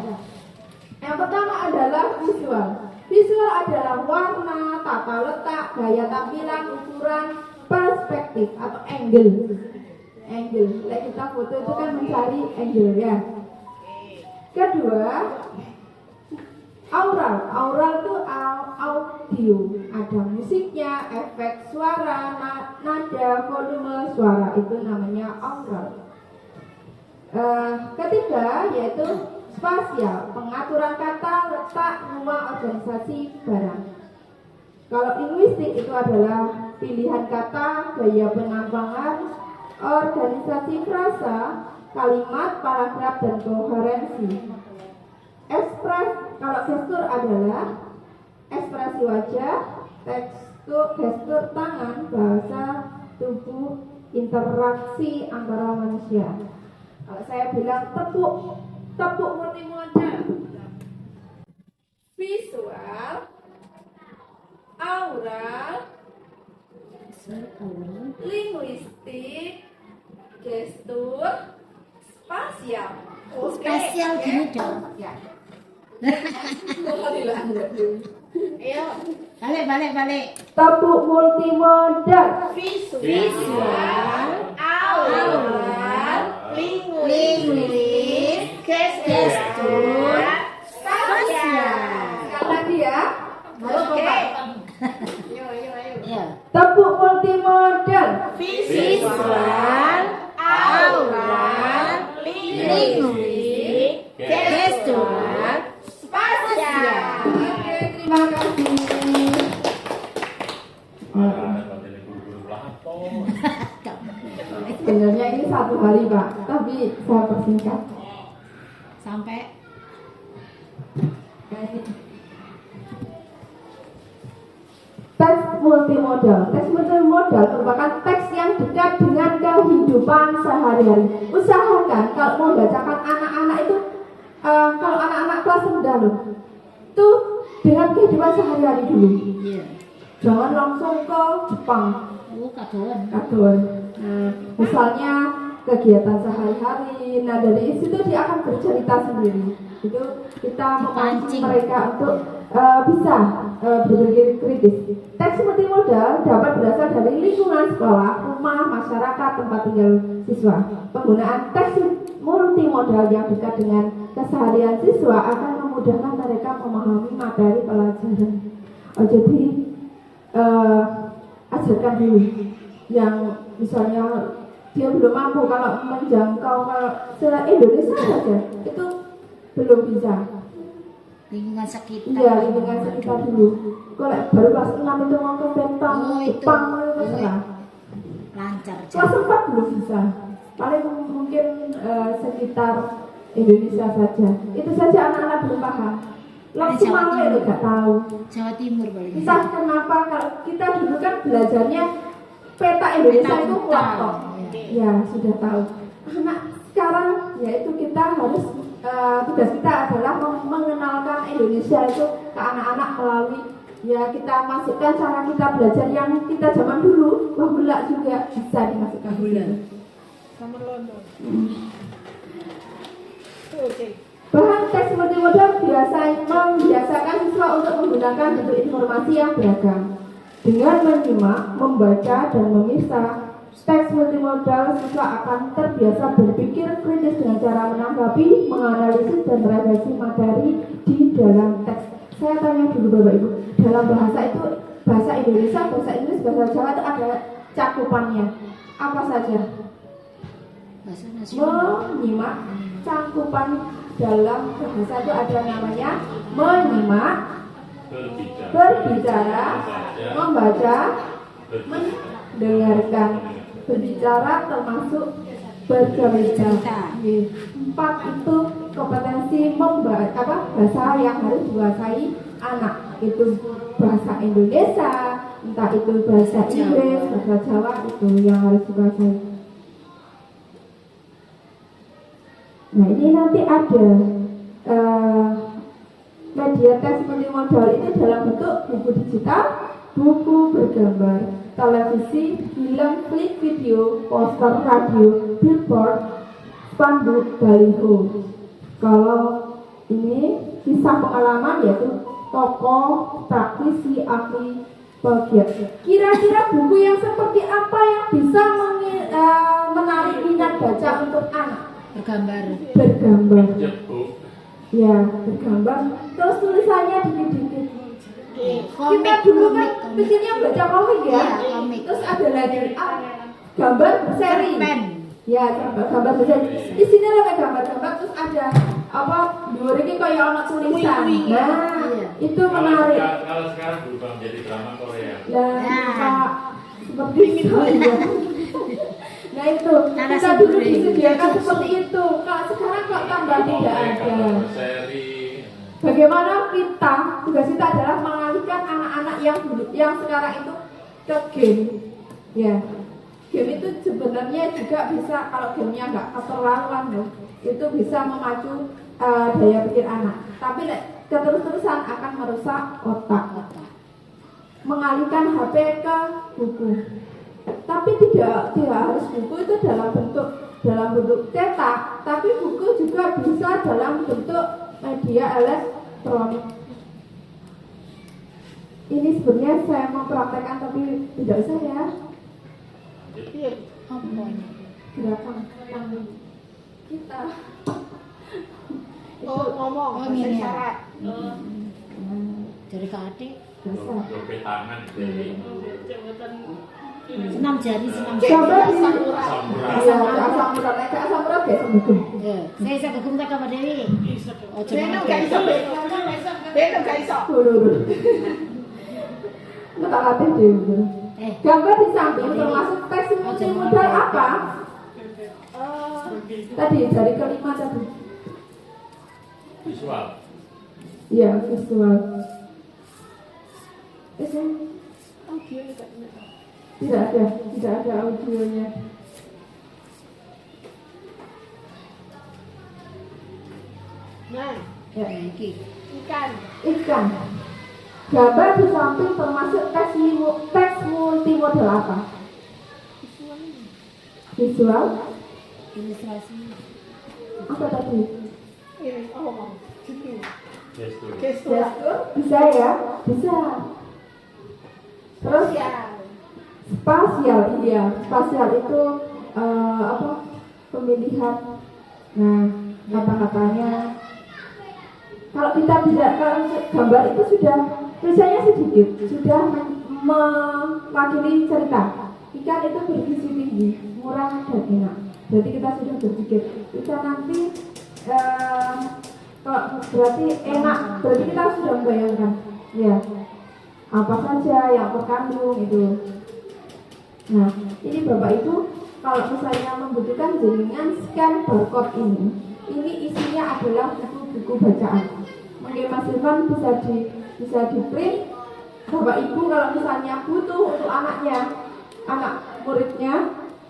Yang pertama adalah visual. Visual adalah warna, tata letak, gaya tampilan, ukuran, perspektif atau angle. Angle. Like kita foto itu kan mencari angle ya. Kedua, aural. Aural itu audio. Ada musiknya, efek suara, nada, volume suara. Itu namanya aural. Ketiga yaitu spasial, pengaturan kata, letak, ruang, organisasi, barang. Kalau linguistik itu adalah pilihan kata, gaya penambangan, organisasi frasa, kalimat, paragraf, dan koherensi. Kalau gestur adalah ekspresi wajah, gestur tangan, bahasa tubuh, interaksi antara manusia. Kalau saya bilang tepuk multimodal, visual, aural, linguistik, gestur, spasial. Spasial gini dong. Ya. Ayo. Balik. Tepuk multimodal, Visual, aural, linguistik, gestur, spasial. sekali lagi ya. Harus Oke. kompak. Ya. Tepuk multimodal, Visual, aural, linguistik, gestur, spasial. Oke, terima kasih. Sebenarnya ini 1 hari Pak, tapi saya persingkat. Sampai Teks multimodal. Teks multimodal merupakan teks yang dekat dengan kehidupan sehari-hari. Usahakan kalau mau bacakan anak-anak itu, kalau anak-anak kelas rendah loh, itu dengan kehidupan sehari-hari dulu. iya. Jangan langsung ke Jepang. Kadoan. Misalnya kegiatan sehari-hari. Nah dari situ dia akan bercerita sendiri. Itu kita memancing mereka untuk bisa berpikir kritis. Teks multimodal dapat berasal dari lingkungan sekolah, rumah, masyarakat, tempat tinggal siswa. Penggunaan teks multimodal yang dekat dengan keseharian siswa akan memudahkan mereka memahami materi pelajaran. Jadi ajarkan dulu yang misalnya dia belum mampu kalau menjangkau se-Indonesia saja itu belum bisa. Lingkungan sekitar. Iya, lingkungan sekitar dulu. Kalau baru kelas 6 itu mau ke Vietnam, Jepang itu terserah. Lancar. Kelas 4 belum bisa. Paling mungkin sekitar Indonesia saja. Itu saja anak-anak belum paham. Langsung mau itu nggak tahu. Jawa Timur paling. Entah kenapa kalau kita dulu kan belajarnya peta Indonesia itu kelompok. Ya sudah tahu. Anak sekarang yaitu kita harus tugas kita adalah mengenalkan Indonesia itu ke anak-anak melalui ya kita masukkan cara kita belajar yang kita zaman dulu bahula juga bisa dimasukkan Bahula. sama London. Oke. Bahan teks multimodal membiasakan siswa untuk menggunakan bentuk informasi yang beragam. Dengan menyimak, membaca, dan memisah teks multimodal, siswa akan terbiasa berpikir kritis dengan cara menanggapi, menganalisis, dan merefleksi materi di dalam teks. Saya tanya dulu Bapak Ibu, dalam bahasa itu, bahasa Indonesia, bahasa Inggris, bahasa Jawa itu ada cakupannya. Apa saja? Bahasa nasional. Menyimak, cakupan dalam bahasa itu ada namanya menyimak, berbicara, membaca, mendengarkan. Berbicara termasuk bercerita. 4 itu kompetensi bahasa yang harus dikuasai anak. Itu bahasa Indonesia, entah itu bahasa Inggris, bahasa Jawa, itu yang harus dikuasai. Nah, ini nanti ada media teks multimodal itu dalam bentuk buku digital, buku bergambar, televisi, film, klip video, poster, radio, billboard, spanduk, baliho. Kalau ini kisah pengalaman yaitu tokoh, praktisi, ahli, bagian. Kira-kira buku yang seperti apa yang bisa menarik minat baca untuk anak? Bergambar. Ya, bergambar. Terus tulisannya dikit-dikit. Kita dulu kan bikinnya baca komik ya. Iya, komik. Terus ada lagi gambar berseri. Ya, gambar berseri. Di sini loh kayak gambar-gambar terus ada apa? Dua ini kayak anak tulisan. Nah, itu menarik. Kalau sekarang berubah menjadi drama Korea. Nah, seperti itu. Nah itu, kita dulu disediakan seperti itu. Kalau sekarang kok tambah tidak ada. Bagaimana kita, tugas kita adalah mengalihkan anak-anak yang sekarang itu ke game. Ya, game itu sebenarnya juga bisa, kalau gamenya nggak keterlaluan loh, itu bisa memacu daya pikir anak. Tapi keterus-terusan akan merusak otak. Mengalihkan HP ke buku. Tapi tidak harus buku itu dalam bentuk cetak, tapi buku juga bisa dalam bentuk media elektronik. Ini sebenarnya saya mau praktekkan tapi tidak usah ya. Gerakan tangan kita. Oh, ngomong Oh, ini ya. syarat. Dari ke adik. Bisa. tangan dari Senam jari, senam jari. Coba di samurai. ya, asam urat, asam urat kayak sembuh. Ya, saya bisa gegum tak Mbak Dewi. Oh, Beno cuma gak iso, Beno gak iso. Kita latih dulu. Gambar di samping termasuk teks multimodal apa? Tadi dari kelima tadi. Visual. Iya, visual. Audio juga. Tidak ada audionya. Nah, Ya. iki. ikan. Gambar di samping termasuk teks multimodal apa? Visual. Ilustrasi. Apa tadi? Ini mau. Gitu. Gestur. Gestur. Gestur. Bisa ya? Bisa. Terus Ya. spasial, iya. Spasial itu apa? Pemilihan. Nah, kata-katanya. Kalau kita tidak, kalau gambar itu sudah tulisannya sedikit, sudah mewakili cerita. Ikan itu bergizi tinggi, murah dan enak. Jadi kita sudah berpikir, ikan nanti kalau berarti enak, berarti kita sudah membayangkan, ya apa saja yang terkandung itu. Nah, ini Bapak Ibu, kalau misalnya membutuhkan jenengan scan barcode ini isinya adalah buku-buku bacaan. Mungkin Mas Irfan bisa di print. Bapak Ibu kalau misalnya butuh untuk anak muridnya,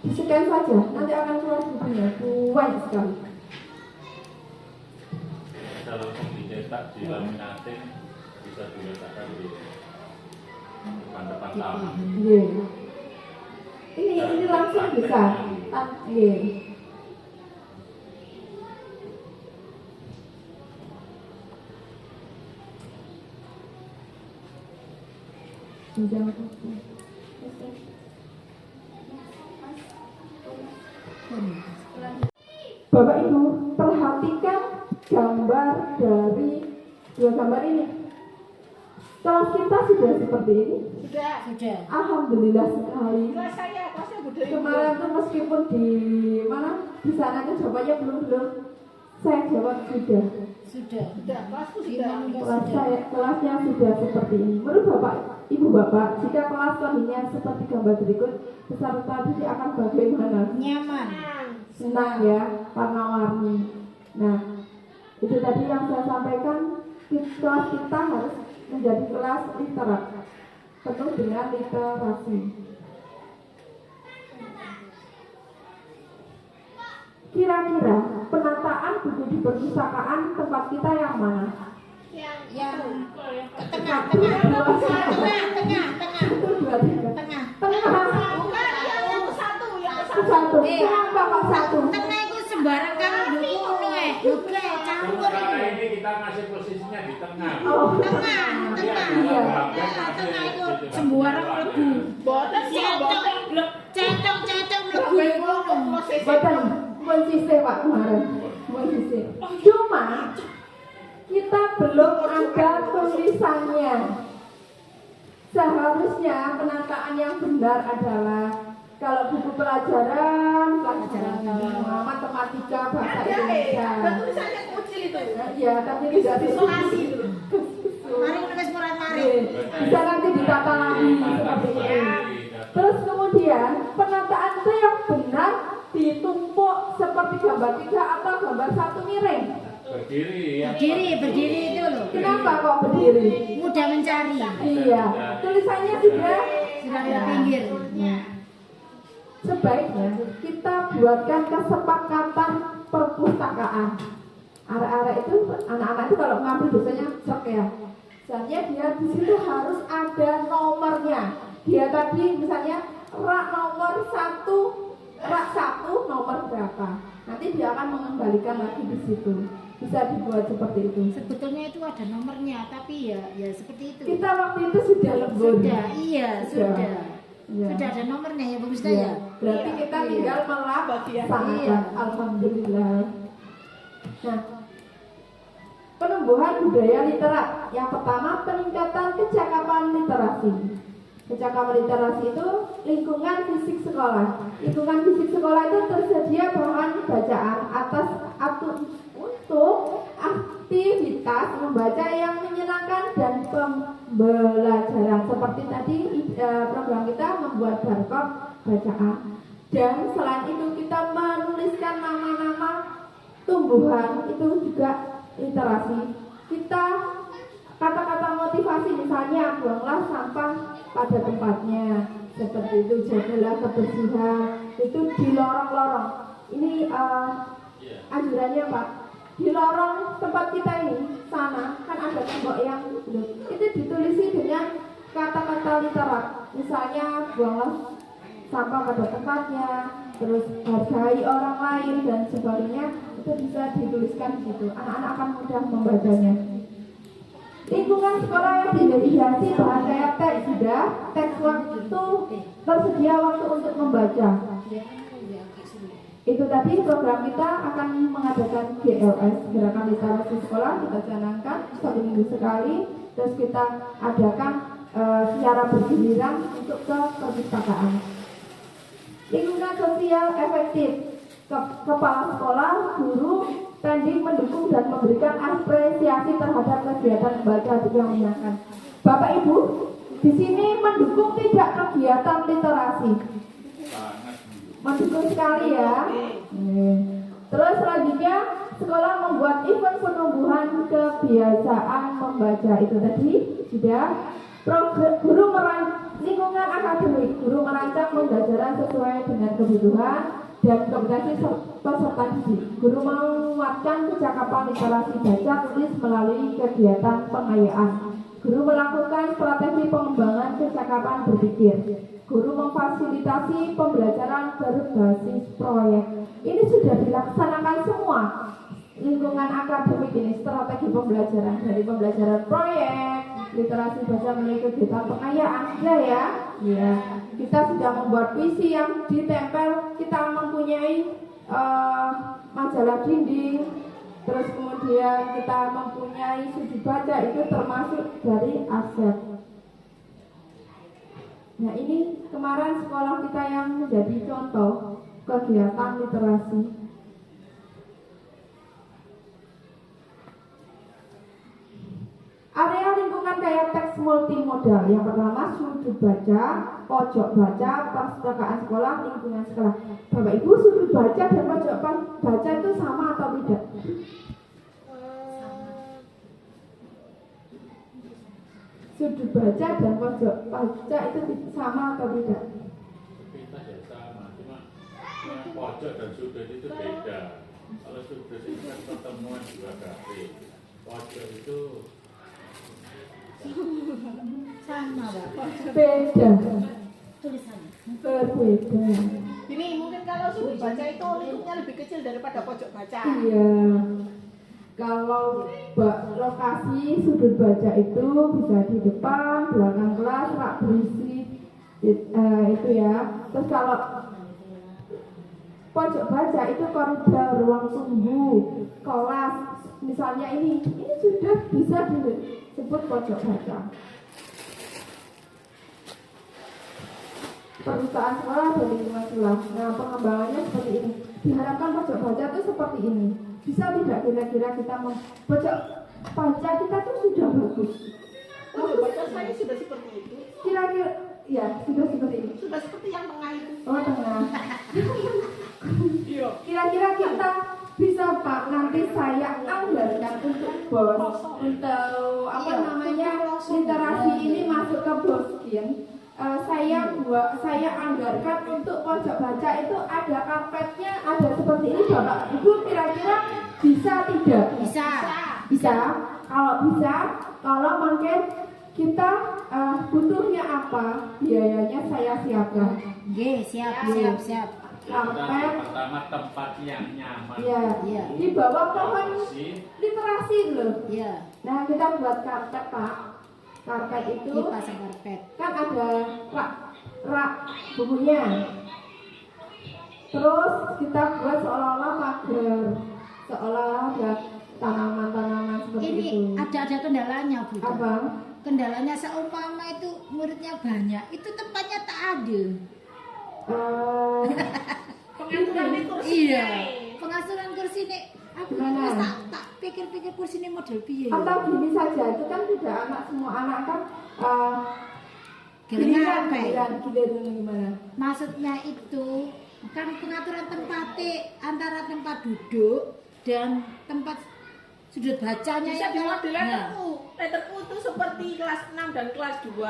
di-scan saja, nanti akan keluar bukunya, banyak sekali. Bisa langsung dicetak, dilaminating, bisa diletakkan di depan taman. Iya. Ini langsung bisa. Iya. Jenjang. Bapak Ibu, perhatikan gambar dari dua gambar ini. Kelas kita sudah seperti ini. Sudah. Sudah. Alhamdulillah sekali. Kelas saya, kelasnya budaya. Kemarin tuh meskipun di mana di sana tuh jawabannya belum, saya jawab sudah. Sudah. Sudah, kelasku Di sudah. mana Kelas sudah? saya, kelasnya sudah seperti ini. Menurut Bapak, Ibu Bapak, jika kelas kalian seperti gambar berikut, peserta didik akan bagaimana? Nyaman. Senang ya, warna-warni. Nah, itu tadi yang saya sampaikan. Kelas kita harus menjadi kelas literat, penuh dengan literasi. Kira-kira penataan buku di perpustakaan tempat kita yang mana? Yang tengah, Satu, tengah, dua, tiga. tengah. Satu, dua, tiga. Tengah. Tengah. Bukan, yang ke satu, yang ke satu. Satu. Kenapa kok satu? Tengah itu sembarang kamu buku oke, campur. Sementara ini kita ngasih posisinya di tengah. Oh, Tengah. iya. Tengah itu sembarang lebu. Boten sih, boten. Centong lebu ngono. Betul, konsisten Pak kemarin, konsisten. Cuma kita belum ada tulisannya. Seharusnya penataan yang benar adalah kalau buku pelajaran matematika, bahasa Indonesia. Ada tulisannya kecil itu. Iya, tapi tidak Visualisasi. Mari nulis murat mari. Bisa nanti ditata lagi seperti itu. Terus kemudian penataan itu yang benar ditumpuk seperti gambar 3 atau gambar 1 miring. Berdiri ya. Berdiri itu loh. Kenapa kok berdiri? Mudah mencari. Iya, tulisannya sudah. Sudah di pinggir. Sebaiknya kita buatkan kesepakatan perpustakaan. Arek-arek itu, anak-anak itu kalau ngambil biasanya cek ya. Misalnya dia di situ harus ada nomornya. Dia tadi misalnya rak nomor 1, rak 1 nomor berapa. Nanti dia akan mengembalikan lagi di situ. Bisa dibuat seperti itu. Sebetulnya itu ada nomornya, tapi ya seperti itu. Kita waktu itu sudah lembur. Sudah, iya, sudah. Iya. Sudah ada nomornya ya, Bagus Iya. ya. Berarti kita tinggal melaksanakan. Iya. Alhamdulillah. Nah, penumbuhan budaya literat. Yang pertama, peningkatan kecakapan literasi. Kecakapan literasi itu lingkungan fisik sekolah. Lingkungan fisik sekolah itu tersedia bahan bacaan untuk aktivitas membaca yang menyenangkan dan pembelajaran. Seperti tadi program kita membuat barcode bacaan. Dan selain itu kita menuliskan nama-nama tumbuhan, itu juga literasi. Kita kata-kata motivasi, misalnya buanglah sampah pada tempatnya, seperti itu, jagalah kebersihan, itu di lorong-lorong. Ini anjurannya Pak, di lorong tempat kita ini sana kan ada tembok yang itu ditulisi dengan kata-kata literat, misalnya buanglah sampah pada tempatnya, terus hargai orang lain dan sebagainya, itu bisa dituliskan di situ. Anak-anak akan mudah membacanya. Lingkungan sekolah yang dihiasi bahan kayak teks sudah, teks waktu tersedia waktu untuk membaca. Itu tadi program kita akan mengadakan GLS, Gerakan Literasi Sekolah, kita canangkan 1 minggu sekali, terus kita adakan secara bergiliran untuk ke perpustakaan. Lingkungan sosial efektif, kepala sekolah, guru, tanding mendukung dan memberikan apresiasi terhadap kegiatan membaca yang menyenangkan. Bapak Ibu, di sini mendukung tidak kegiatan literasi? Mendukung sekali ya. Terus selanjutnya sekolah membuat event penumbuhan kebiasaan membaca, itu tadi sudah. Guru lingkungan akademik, guru merancang pembelajaran sesuai dengan kebutuhan dan kompetensi peserta didik. Guru menguatkan kecakapan literasi baca tulis melalui kegiatan pengayaan. Guru melakukan strategi pengembangan kecakapan berpikir. Guru memfasilitasi pembelajaran berbasis proyek. Ini sudah dilaksanakan semua. Lingkungan akademik ini strategi pembelajaran dari pembelajaran proyek, literasi baca melalui kegiatan pengayaan ya. Ya, kita sudah membuat puisi yang ditempel, kita mempunyai majalah dinding, terus kemudian kita mempunyai sudut baca, itu termasuk dari aset. Nah, ini kemarin sekolah kita yang menjadi contoh kegiatan literasi. Area lingkungan kayak teks multimodal. Yang pertama sudut baca, pojok baca, perpustakaan sekolah, lingkungan sekolah. Bapak Ibu, sudut baca dan pojok baca itu sama atau tidak? Sudut baca dan pojok baca itu sama atau tidak? Kita ya sama, cuma yang pojok dan sudut itu beda. Kalau sudut itu kan pertemuan dua garis, pojok itu sama Pak. Beda. Tulisannya. Berbeda. Ini mungkin kalau sudut baca itu lingkupnya lebih kecil daripada pojok baca. Iya. Kalau lokasi sudut baca itu bisa di depan, belakang kelas, rak berisi itu ya. Terus kalau pojok baca itu koridor, ruang tunggu, kelas. Misalnya ini sudah bisa disebut pojok baca. Perpustakaan sekolah dan lingkungan kelas. Nah, pengembangannya seperti ini. Diharapkan pojok baca itu seperti ini. Bisa tidak kira-kira kita pojok baca kita tuh sudah bagus. Pojok baca saya sudah seperti itu. Kira-kira ya sudah seperti ini. Sudah seperti yang tengah itu. Oh, tengah. Iya. Kira-kira kita bisa Pak nanti saya anggarkan untuk bos, untuk apa namanya literasi ini masuk ke Boskin. Saya anggarkan untuk pojok baca itu ada karpetnya, ada seperti ini. Bapak Ibu kira-kira bisa tidak? Bisa. Bisa. Kalau bisa, kalau mungkin kita butuhnya apa, biayanya saya siapkan. Oke, siap. Karpet. pertama tempat yang nyaman. Ya, Iya. di bawah pohon literasi loh. Iya. Nah, kita buat karpet Pak. Karpet itu Dipasang karpet. kan ada rak bukunya. Terus kita buat seolah-olah pagar, seolah-olah ada tanaman-tanaman seperti Ini itu. ada kendalanya, Bu. Apa? Kendalanya seumpama itu muridnya banyak, itu tempatnya tak ada. Pengaturan itu Iya. Pengasuran kursi ini aku Gimana? tak pikir-pikir kursi ini model piye. Atau gini saja, itu kan tidak anak semua anak kan Giliran, giliran gimana? Maksudnya itu kan pengaturan tempatnya antara tempat duduk dan tempat sudut bacanya bisa yang dibuat di letter U. Letter U itu seperti kelas 6 dan kelas 2.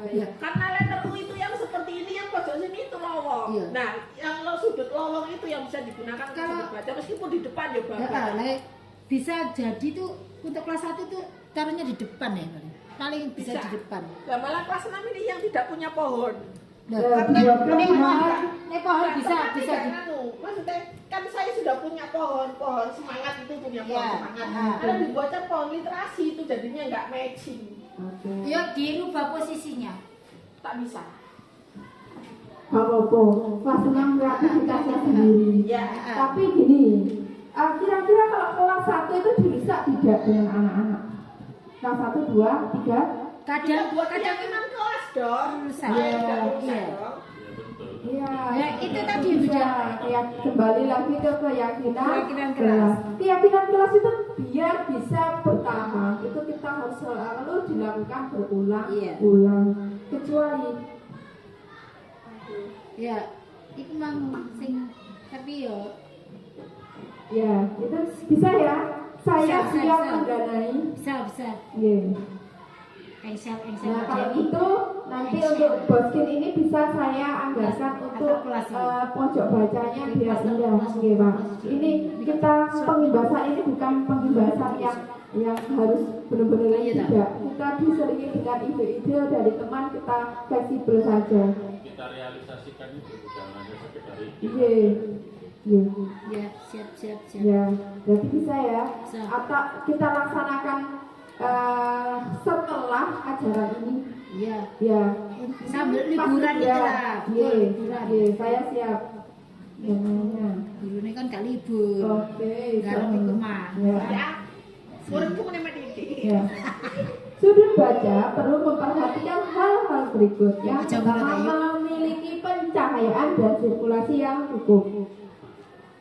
Iya. Karena letter U itu yang seperti ini, yang pojok sini itu lowong. Iya. Nah, yang sudut lowong itu yang bisa digunakan untuk Kalau- sudut baca meskipun di depan ya Bapak. bisa jadi tuh untuk kelas 1 tuh taruhnya di depan ya, paling bisa di depan. Nah, malah kelas 6 ini yang tidak punya pohon. Nah, Buat ini pohon. pohon bisa Tapi di maksudnya kan saya sudah punya pohon semangat itu punya pohon Iya. semangat. Kalau dibuatnya pohon literasi itu jadinya nggak matching. Oke. ya dirubah posisinya. Tak bisa. Gak apa-apa, kelas 6 kreativitasnya sendiri. Ya. Tapi gini, kira-kira kalau kelas 1 itu dirusak tidak dengan anak-anak? Kelas 1, 2, 3? Kadang buat kadang keyakinan kelas dong. Rusak. Saya tidak Iya. rusak Iya. dong. Ya betul. Iya. Ya, itu tadi bisa. sudah. Ya, kembali lagi ke keyakinan Keyakinan kelas. Keyakinan kelas itu biar bisa bertahan, itu kita harus selalu dilakukan berulang, Iya. ulang. Kecuali Ya, itu mang sing tapi yo ya itu bisa ya. Saya Bisa, siap bisa. mendanai. bisa. Iya. Engsel Nah kalau Dewi. itu nanti untuk Boskin ini bisa saya anggarkan untuk kelas ini. pojok bacanya biar indah, oke Pak. Ini kita penghibasan ini bukan penghibasan yang harus benar-benar Iya, tak? tidak. Kita diselingi dengan ide-ide dari teman, kita fleksibel saja. Kita realisasikan itu bukan hanya sekedar ide. Iya, iya. Ya, siap. Ya, berarti bisa ya. Bisa. Atau kita laksanakan setelah acara ini. Iya. Ya. Sambil liburan Pasti itu ya. lah. Iya, Liburan. iya, saya siap. Namanya. Guru ini kan gak libur. Oke, Garap so- kemah. Ya. Ya, muridku nama Didi. Ya. Sudut baca perlu memperhatikan hal-hal berikut. Yang Baca pertama, mulai, yuk. memiliki pencahayaan dan sirkulasi yang cukup.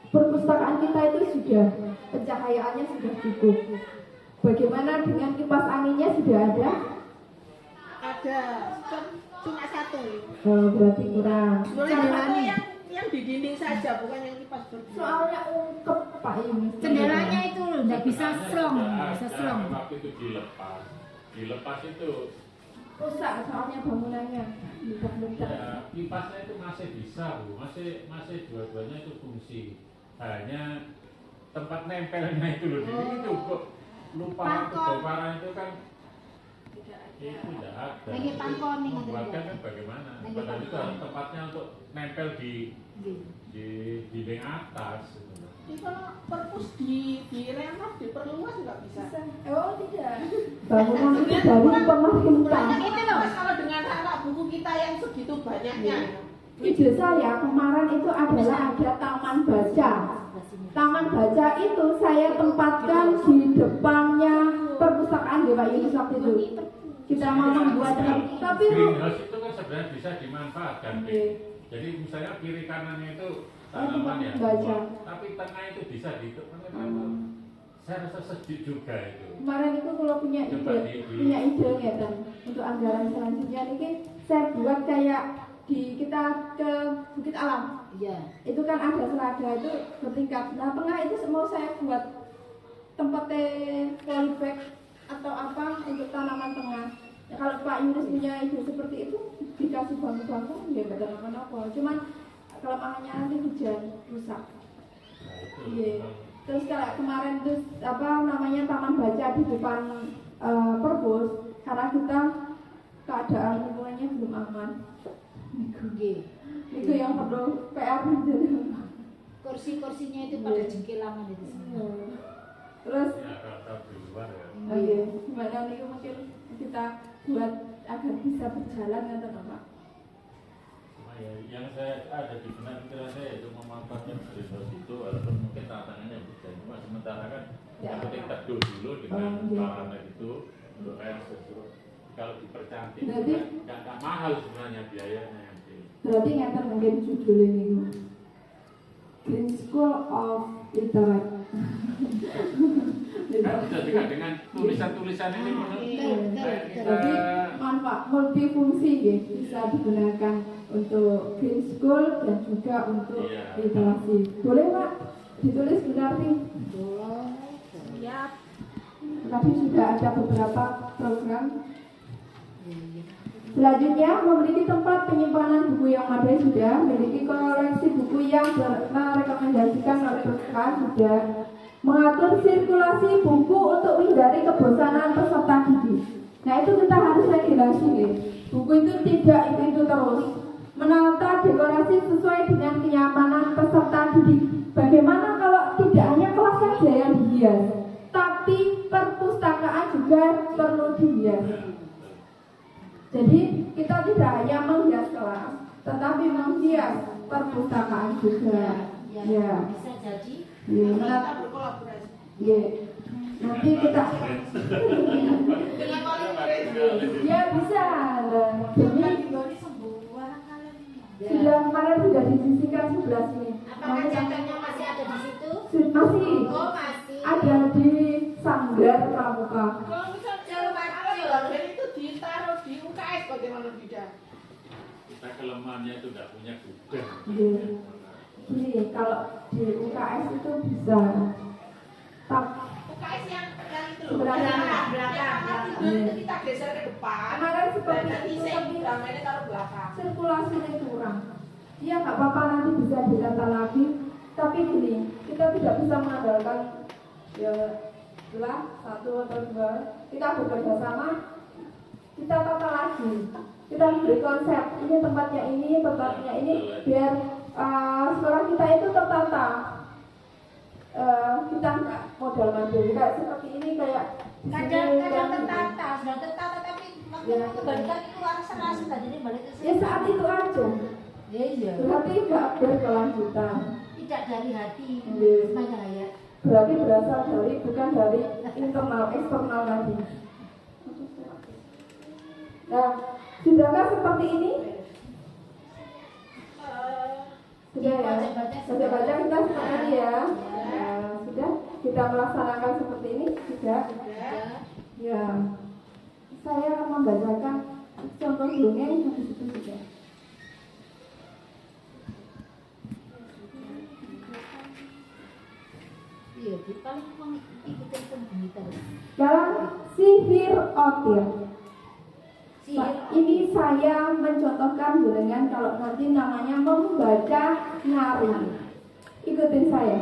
Perpustakaan kita itu sudah pencahayaannya sudah cukup. Bagaimana dengan kipas anginnya sudah ada? Ada, cuma satu. Berarti kurang. Satu yang di dinding saja, bukan yang kipas berdua. Soalnya ungkep Pak Yunus. Cenderanya itu nggak bisa slong, nggak bisa Ada, slong. waktu itu dilepas itu Rusak soalnya bangunannya. Luka-luka. ya, kipasnya itu masih bisa Bu, masih dua-duanya itu fungsi, hanya tempat nempelnya itu loh. Jadi itu kok lupa Pangkon. kebakaran itu kan itu tidak ada. Lagi pangkon nih, Membuatkan kan bagaimana? Lagi Padahal itu pangkon. harus tempatnya untuk nempel di dinding atas. Gitu. Ini kalau perpus direnov, diperluas nggak bisa. Oh tidak. Bangunan itu dari pemerintah. Itu loh, kalau dengan anak buku kita yang segitu banyaknya. Ide saya kemarin itu adalah ada taman baca. Taman baca itu saya tempatkan di depannya perpustakaan Dewa Yunus waktu itu. Kita mau membuat, tapi Bu, greenhouse itu kan sebenarnya bisa dimanfaatkan. Iya. Jadi misalnya kiri kanannya itu tanaman ya, baca. tapi tengah itu bisa saya rasa sejuk juga itu. kemarin itu kalau punya Coba ide ngeten untuk anggaran selanjutnya ini saya buat kayak kita ke Bukit Alam. Iya. Itu kan ada selada itu bertingkat. Nah tengah itu mau saya buat tempatnya polybag atau apa untuk tanaman tengah. Ya, kalau Pak Yunus punya ide seperti itu dikasih bangku-bangku ya nggak tanaman apa. Cuman kelemahannya nanti hujan rusak. Nah, itu Iya. memang Terus kayak kemarin terus apa namanya taman baca di depan perpus karena kita keadaan lingkungannya belum aman. Nggih. Itu yang perlu PR juga. Kursi-kursinya itu pada jengkelangan itu semua. Terus ya rata di luar ya. oke, gimana nih mungkin kita buat agar bisa berjalan atau apa? Cuma ya, yang saya ada di benak pikiran saya itu memanfaatkan greenhouse itu walaupun mungkin tantangannya bukan. Cuma sementara kan Ya. yang penting teduh dulu dengan Iya. sarana itu untuk air sesuatu. Kalau dipercantik Berarti- kan nggak mahal sebenarnya biayanya nanti. Berarti nggak mungkin judulnya ini Green School of Literate. Kan bisa juga dengan tulisan-tulisan ini Jadi manfaat multifungsi ya, bisa digunakan untuk green school dan juga untuk Iya. literasi. Boleh Pak ditulis berarti? Siap. Tadi sudah ada beberapa program. Selanjutnya memiliki tempat penyimpanan buku yang memadai sudah, memiliki koleksi buku yang direkomendasikan oleh perpustakaan sudah, mengatur sirkulasi buku untuk menghindari kebosanan peserta didik. Nah itu kita harus regulasi nih. Buku itu tidak itu terus. Menata dekorasi sesuai dengan kenyamanan peserta didik. Bagaimana kalau tidak hanya kelas saja yang dihias, tapi perpustakaan juga perlu dihias. Jadi kita tidak hanya menghias kelas, tetapi menghias perpustakaan juga. Ya. Bisa jadi. Ya, Kita berkolaborasi. ya. Nanti kita Dengan wali murid. ya bisa. Jadi sudah kemarin sudah disisikan sebelah sini. Apakah contohnya masih ada di situ? Masih Oh masih. ada di Sanggar Pramuka. Kalau misalnya dan itu ditaruh di UKS bagaimana tidak? Kita kelemahannya itu nggak punya gudang. Iya. Ini kalau di UKS itu bisa. UKS yang itu loh. Belakang. Itu kita geser ke depan. Kemarin seperti Dan itu, isi tapi dramanya taruh belakang. sirkulasinya kurang. Ya nggak apa-apa nanti bisa ditata lagi. Tapi gini, kita tidak bisa mengandalkan ya setelah 1 atau 2 kita bekerja sama, kita tata lagi. Kita beri konsep ini tempatnya ini biar sekolah kita itu tertata. Kita nggak model kayak seperti ini kayak di sini, Kadang-kadang kan. tertata, sudah tertata tapi makin Ya. kebalikan itu rasa-rasa nggak jadi balik ke sini. Ya saat itu aja. Iya. Berarti nggak berkelanjutan. Tidak dari hati. Iya. Semuanya ya. Berarti berasal dari bukan dari internal eksternal tadi. Nah, sudahkah seperti ini? Sudah ya. Baca-baca kita seperti ini ya. Nah, sudah kita melaksanakan seperti ini sudah. Ya. Saya akan membacakan contoh dongeng habis itu sudah. Iya, di paling ikutin pembunyi terus. Dalam sihir otir. Sihir. Ini saya mencontohkan dengan kalau nanti namanya membaca nyari. Ikutin saya.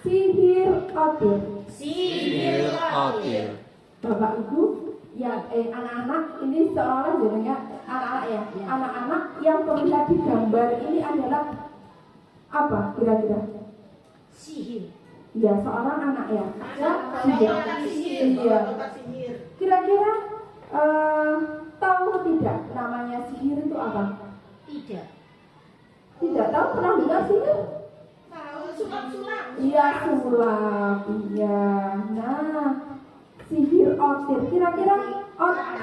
Sihir otir. Sihir otir. Bapak Ibu yang anak-anak ini seolah jenengnya anak-anak ya. Anak-anak yang terlihat di gambar ini adalah apa kira-kira? Sihir. Ya, seorang anak ya. Tongkat sihir. Iya. Tongkat sihir. Kira-kira tahu tidak namanya sihir itu apa? Tidak. Tidak tahu, pernah dengar sihir? Tahu sulap-sulap. Iya, sulap. Iya. Nah, sihir otir. Kira-kira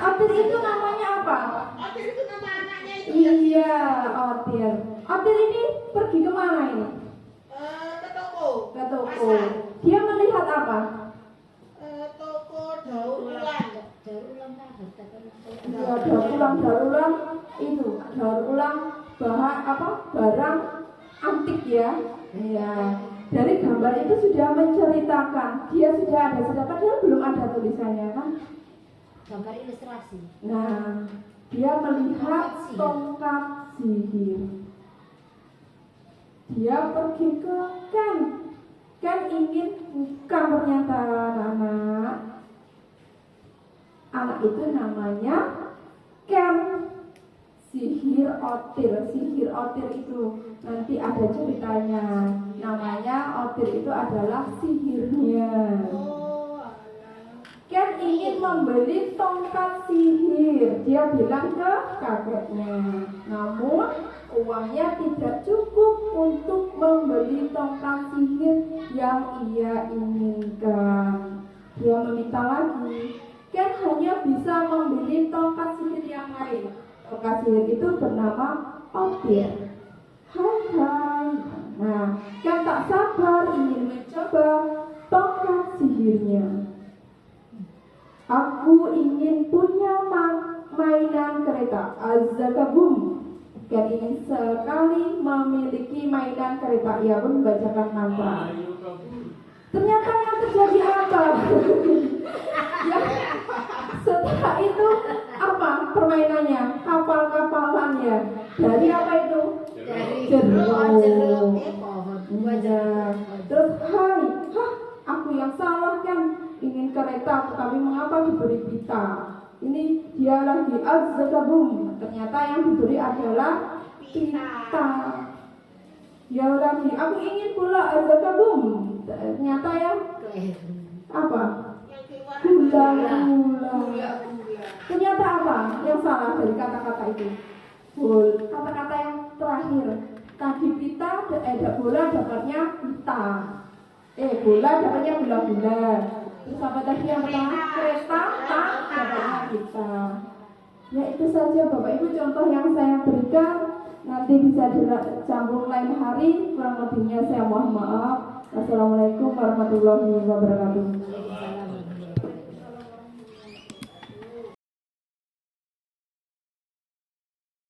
otir itu namanya apa? Otir itu nama anaknya itu ya. Iya, otir. Otir ini pergi kemana ini? Ke toko. Ke toko. Pasar. Dia melihat apa? Toko daur ulang. Daur ulang kan harta kan. Iya, daur ulang itu. Daur ulang barang antik ya. Iya. Dari gambar itu sudah menceritakan. Dia sudah padahal belum ada tulisannya kan. Gambar ilustrasi. Nah, dia melihat tongkat sihir. Dia pergi ke Ken ingin buka ternyata anak. Anak itu namanya Ken. Sihir otir itu nanti ada ceritanya. Namanya otir itu adalah sihirnya. Oh, alah. Ken ingin membeli tongkat sihir. Dia bilang ke kakeknya. Namun uangnya tidak cukup untuk membeli tongkat sihir yang ia inginkan. Dia meminta lagi. Ken hanya bisa membeli tongkat sihir yang lain. Tongkat sihir itu bernama otir. Hai. Nah, Ken tak sabar ingin mencoba tongkat sihirnya. Aku ingin punya mainan kereta. Azagabum. Ken ingin sekali memiliki mainan kereta. Ia pun membacakan mantra. Ternyata yang terjadi apa? Ya, setelah itu apa permainannya? Kapal-kapalan ya. Dari apa itu? Dari Jeruk. pohon. Iya. Terus aku yang salah kan ingin kereta tetapi mengapa diberi pita? Ini dia lagi azabum. Ternyata yang diberi adalah pita. Dia lagi aku ingin pula azabum. Ternyata yang apa? Yang keluar. Gula. Ternyata apa yang salah dari kata-kata itu? Kata-kata yang terakhir. Tadi pita, bola dapatnya pita. Bola dapatnya gula-gula. Terus apa tadi yang pertama? Kereta, dapatnya pita. Ya itu saja Bapak Ibu contoh yang saya berikan. Nanti bisa disambung lain hari. Kurang lebihnya saya mohon maaf. Wassalamualaikum warahmatullahi wabarakatuh.